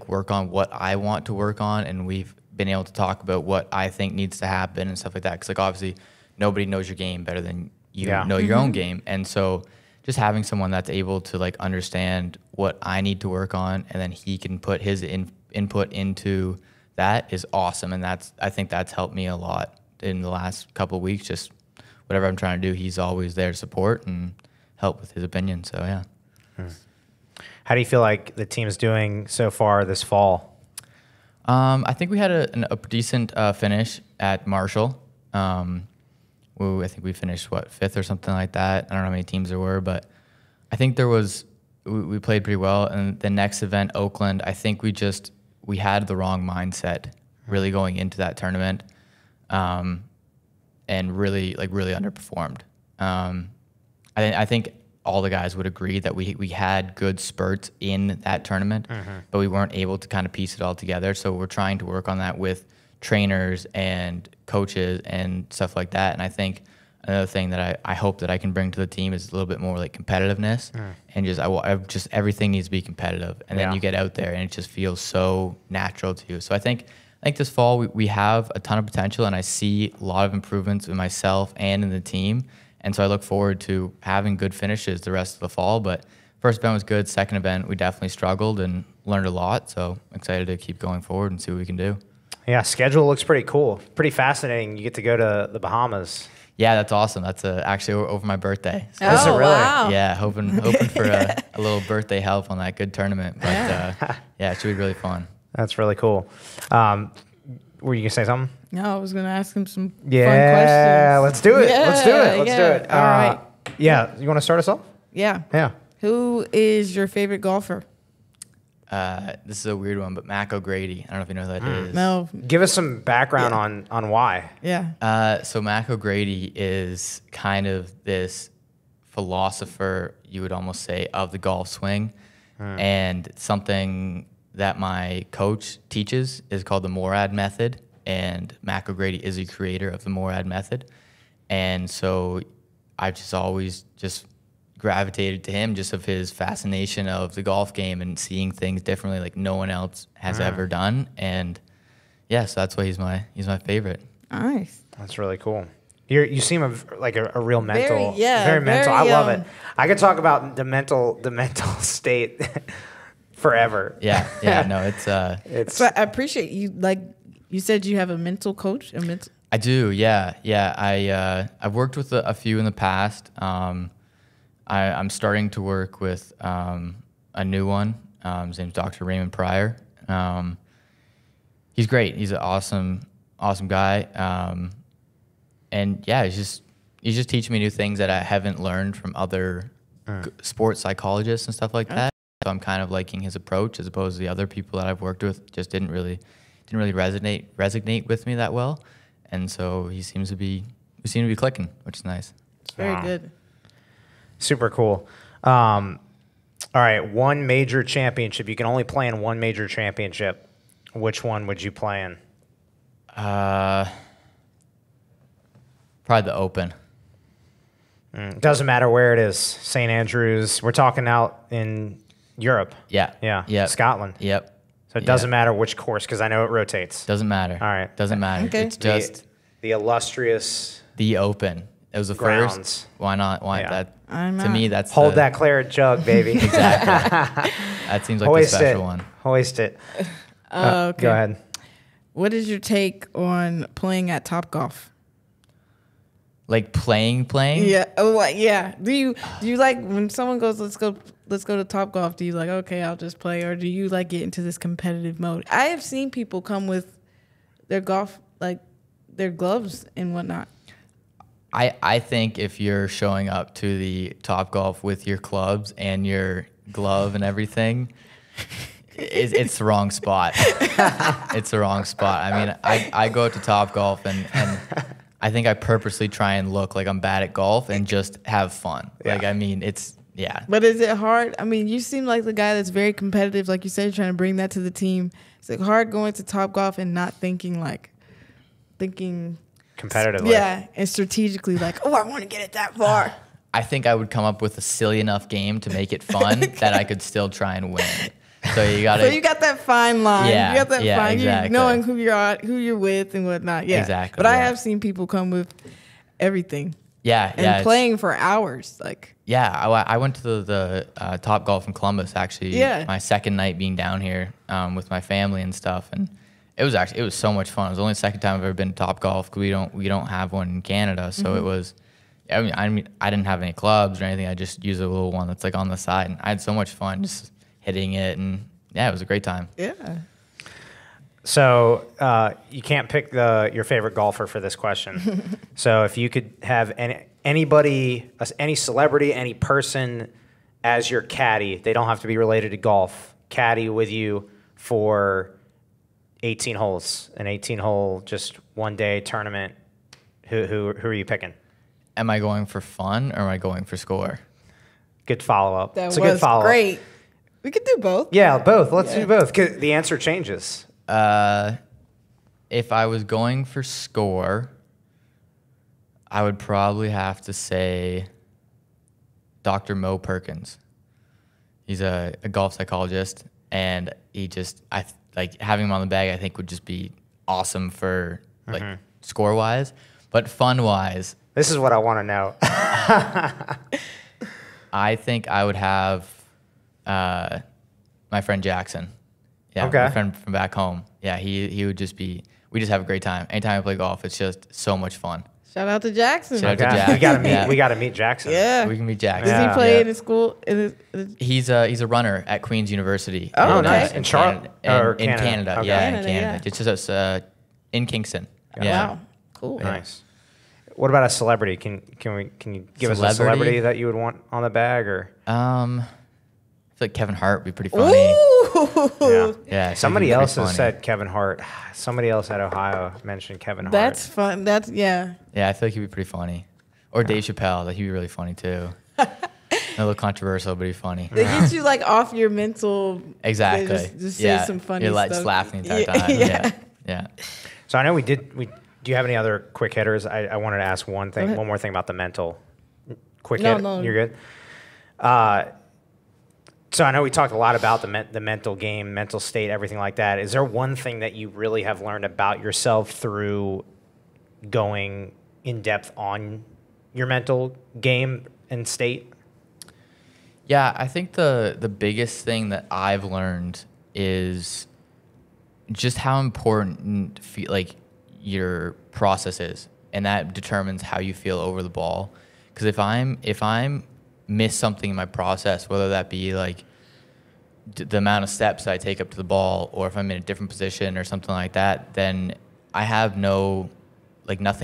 work on what I want to work on, and we've been able to talk about what I think needs to happen and stuff like that. Because like obviously nobody knows your game better than you know your own game, and so just having someone that's able to like understand what I need to work on, and then he can put his input into that is awesome. And I think that's helped me a lot in the last couple of weeks. Just whatever I'm trying to do, he's always there to support and help with his opinion. So yeah. How do you feel like the team's doing so far this fall? I think we had a decent finish at Marshall. I think we finished, 5th or something like that. I don't know how many teams there were, but I think we played pretty well. And the next event, Oakland, I think we had the wrong mindset really going into that tournament, and really underperformed. I think all the guys would agree that we had good spurts in that tournament, but we weren't able to kind of piece it all together. So we're trying to work on that with trainers and coaches and stuff like that. And I think another thing that I hope that I can bring to the team is a little bit more like competitiveness, and just everything needs to be competitive. And then you get out there and it just feels so natural to you. So I think this fall we have a ton of potential, and I see a lot of improvements in myself and in the team. And so I look forward to having good finishes the rest of the fall. But first event was good. Second event, we definitely struggled and learned a lot. So excited to keep going forward and see what we can do. Yeah, schedule looks pretty cool. Pretty fascinating. You get to go to the Bahamas. Yeah, that's awesome. That's actually over my birthday. So is it really? Wow. Yeah, hoping for a little birthday help on that good tournament. But yeah, it should be really fun. That's really cool. Were you going to say something? No, I was going to ask him some fun questions. Yeah, let's do it. Yeah, let's do it. Let's do it. All right. Yeah, you want to start us off? Yeah. Yeah. Who is your favorite golfer? This is a weird one, but Mac O'Grady. I don't know if you know who that is. No. Give us some background on why. Yeah. So Mac O'Grady is kind of this philosopher, you would almost say, of the golf swing. And something that my coach teaches is called the Morad method. And Mac O'Grady is the creator of the Morad method. And so I've just always just gravitated to him, just of his fascination of the golf game and seeing things differently like no one else has ever done. And yeah, so that's why he's my favorite. Nice. That's really cool. You seem like a real mental, very mental. I love it. I could talk about the mental state forever. Yeah, no, it's. So I appreciate you. Like you said, you have a mental coach. I do. Yeah. I've worked with a few in the past. I'm starting to work with a new one. His name's Dr. Raymond Pryor. He's great. He's an awesome guy. And yeah, he's just teaching me new things that I haven't learned from other sports psychologists and stuff like that. So I'm kind of liking his approach as opposed to the other people that I've worked with. Just didn't really resonate with me that well. And so we seem to be clicking, which is nice. It's very good. Super cool. All right, one major championship. You can only play in one major championship. Which one would you play in? Probably the Open. Doesn't matter where it is. St. Andrews. We're talking out in Europe. Yeah. Scotland. Yep. So it doesn't matter which course because I know it rotates. Doesn't matter. All right. Doesn't matter. Okay. It's just the illustrious. The Open. It was the grounds. First. Why not? Why that? To me, that's hold that claret jug, baby. Exactly. That seems like the special one. Hoist it. Okay. Go ahead. what is your take on playing at Topgolf? Like playing? Yeah. Oh, yeah. Do you like when someone goes, let's go to Topgolf? Do you like, okay, I'll just play, or do you like get into this competitive mode? I have seen people come with their golf, like their gloves and whatnot. I think if you're showing up to the Topgolf with your clubs and your glove and everything, it's the wrong spot. It's the wrong spot. I mean, I go to Topgolf and I think I purposely try and look like I'm bad at golf and just have fun. Yeah. Like, I mean, it's, yeah. But is it hard? I mean, you seem like the guy that's very competitive. Like you said, trying to bring that to the team. It's like hard going to Topgolf and not thinking competitively. Yeah, and strategically like, oh, I want to get it that far. I think I would come up with a silly enough game to make it fun that I could still try and win. So you got that fine line. Yeah, you got that fine. Exactly. You knowing who you're with and whatnot. Yeah, exactly. But I have seen people come with everything. Yeah, and playing for hours. Like, yeah, I went to the Topgolf in Columbus actually. Yeah. My second night being down here with my family and stuff, and it was so much fun. It was only the second time I've ever been to Topgolf because we don't have one in Canada, so it was. I mean, I didn't have any clubs or anything. I just used a little one that's like on the side, and I had so much fun just hitting it, and yeah, it was a great time. Yeah. So you can't pick your favorite golfer for this question. So if you could have anybody, any celebrity, any person as your caddy, they don't have to be related to golf, caddy with you for 18 holes, an 18-hole, just one-day tournament, who are you picking? Am I going for fun or am I going for score? Good follow-up. That it's a was good follow-up. great. We could do both. Yeah, both. Let's do both. 'Cause the answer changes. If I was going for score, I would probably have to say Dr. Mo Perkins. He's a golf psychologist, and like having him on the bag, I think would just be awesome for like score-wise, but fun-wise. This is what I want to know. I think I would have my friend Jackson. Yeah, okay. My friend from back home. Yeah, he would just be. We just have a great time. Anytime I play golf, it's just so much fun. Shout out to Jackson. Shout out to Jackson. We gotta meet Jackson. Yeah, we can meet Jackson. Does he play in his school? He's a runner at Queen's University. Oh, nice. In Charlotte, in Canada. Okay. Yeah, in Canada. It's just in Kingston. Yeah. Wow. Cool. Nice. What about a celebrity? Can you give us a celebrity that you would want on the bag, or? I feel like Kevin Hart would be pretty funny. Ooh. Yeah. Somebody else has said Kevin Hart. Somebody else at Ohio mentioned Kevin Hart. That's fun. Yeah. Yeah, I feel like he'd be pretty funny. Or Dave Chappelle. Like, he'd be really funny too. A little controversial, but he'd be funny. They get you like off your mental. Exactly. Just say some funny You're stuff. just laughing the entire time. Yeah. So I know we did. Do you have any other quick hitters? I wanted to ask one more thing about the mental. Quick hit. No. You're good. So I know we talked a lot about the mental game, mental state, everything like that. Is there one thing that you really have learned about yourself through going in depth on your mental game and state? Yeah, I think the biggest thing that I've learned is just how important like your process is, and that determines how you feel over the ball. Because if I'm miss something in my process, whether that be like the amount of steps I take up to the ball, or if I'm in a different position or something like that, then I have nothing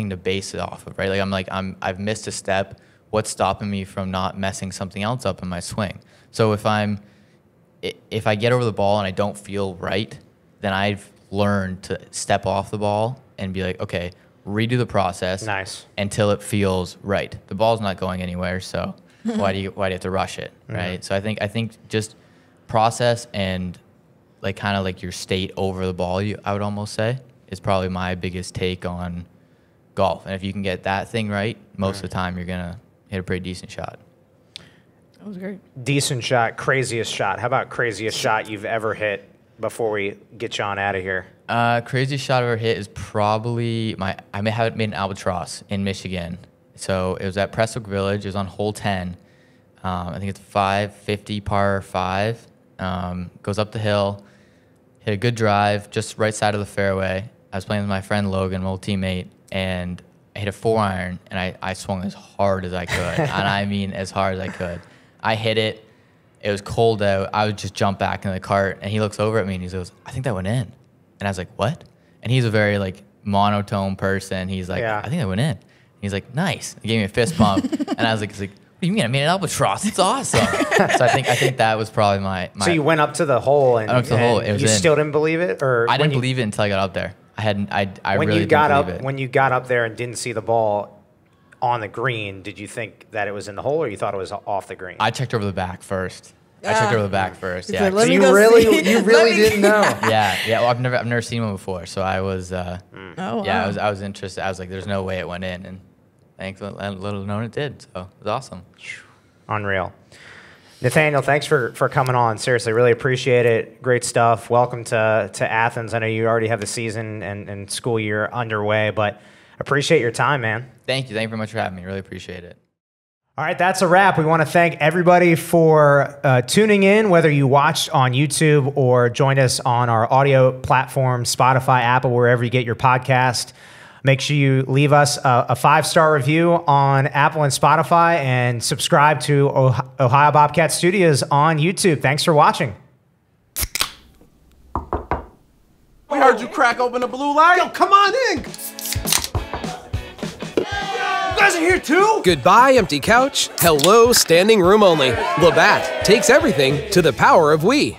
to base it off of, right? Like I've missed a step. What's stopping me from not messing something else up in my swing? So if I get over the ball and I don't feel right, then I've learned to step off the ball and be like, okay, redo the process. Nice. Until it feels right. The ball's not going anywhere, so why do you have to rush it, right? So I think just process and like kind of like your state over the ball, I would almost say, is probably my biggest take on golf. And if you can get that thing right, most of the time you're gonna hit a pretty decent shot. That was great. Decent shot, craziest shot. How about craziest shot you've ever hit before we get you on out of here? Craziest shot I've ever hit is probably I may have made an albatross in Michigan. So it was at Prestwick Village. It was on hole 10. I think it's 550 par 5. Goes up the hill, hit a good drive, just right side of the fairway, was playing with my friend Logan, my old teammate, and I hit a 4-iron, and I swung as hard as I could, and I mean as hard as I could. I hit it. It was cold out. I would just jump back in the cart, and he looks over at me, and he goes, "I think that went in." And I was like, "What?" And he's a very, like, monotone person. He's like, "I think that went in." He's like, "Nice." He gave me a fist bump, and I was like, "What do you mean? I made an albatross. It's awesome." So I think that was probably my. So you went up to the hole, and, I went up to the hole. It was you in. Still didn't believe it, or I didn't believe it until I got up there. I when really you got didn't up believe it. when you got up there and didn't see the ball on the green, did you think that it was in the hole, or you thought it was off the green? I checked over the back first. Yeah. Like, so you really didn't know. Yeah. Well, I've never seen one before, so I was. Oh, wow. Yeah, I was interested. I was like, "There's no way it went in," and thanks, little known it did. So it was awesome. Unreal. Nathanial, thanks for coming on. Seriously, really appreciate it. Great stuff. Welcome to Athens. I know you already have the season and school year underway, but appreciate your time, man. Thank you. Thank you very much for having me. Really appreciate it. All right, that's a wrap. We want to thank everybody for tuning in, whether you watched on YouTube or joined us on our audio platform, Spotify, Apple, wherever you get your podcast. Make sure you leave us a 5-star review on Apple and Spotify, and subscribe to Ohio Bobcat Studios on YouTube. Thanks for watching. We heard you crack open the blue light. Yo, come on in. You guys are here too? Goodbye, empty couch. Hello, standing room only. Labatt takes everything to the power of we.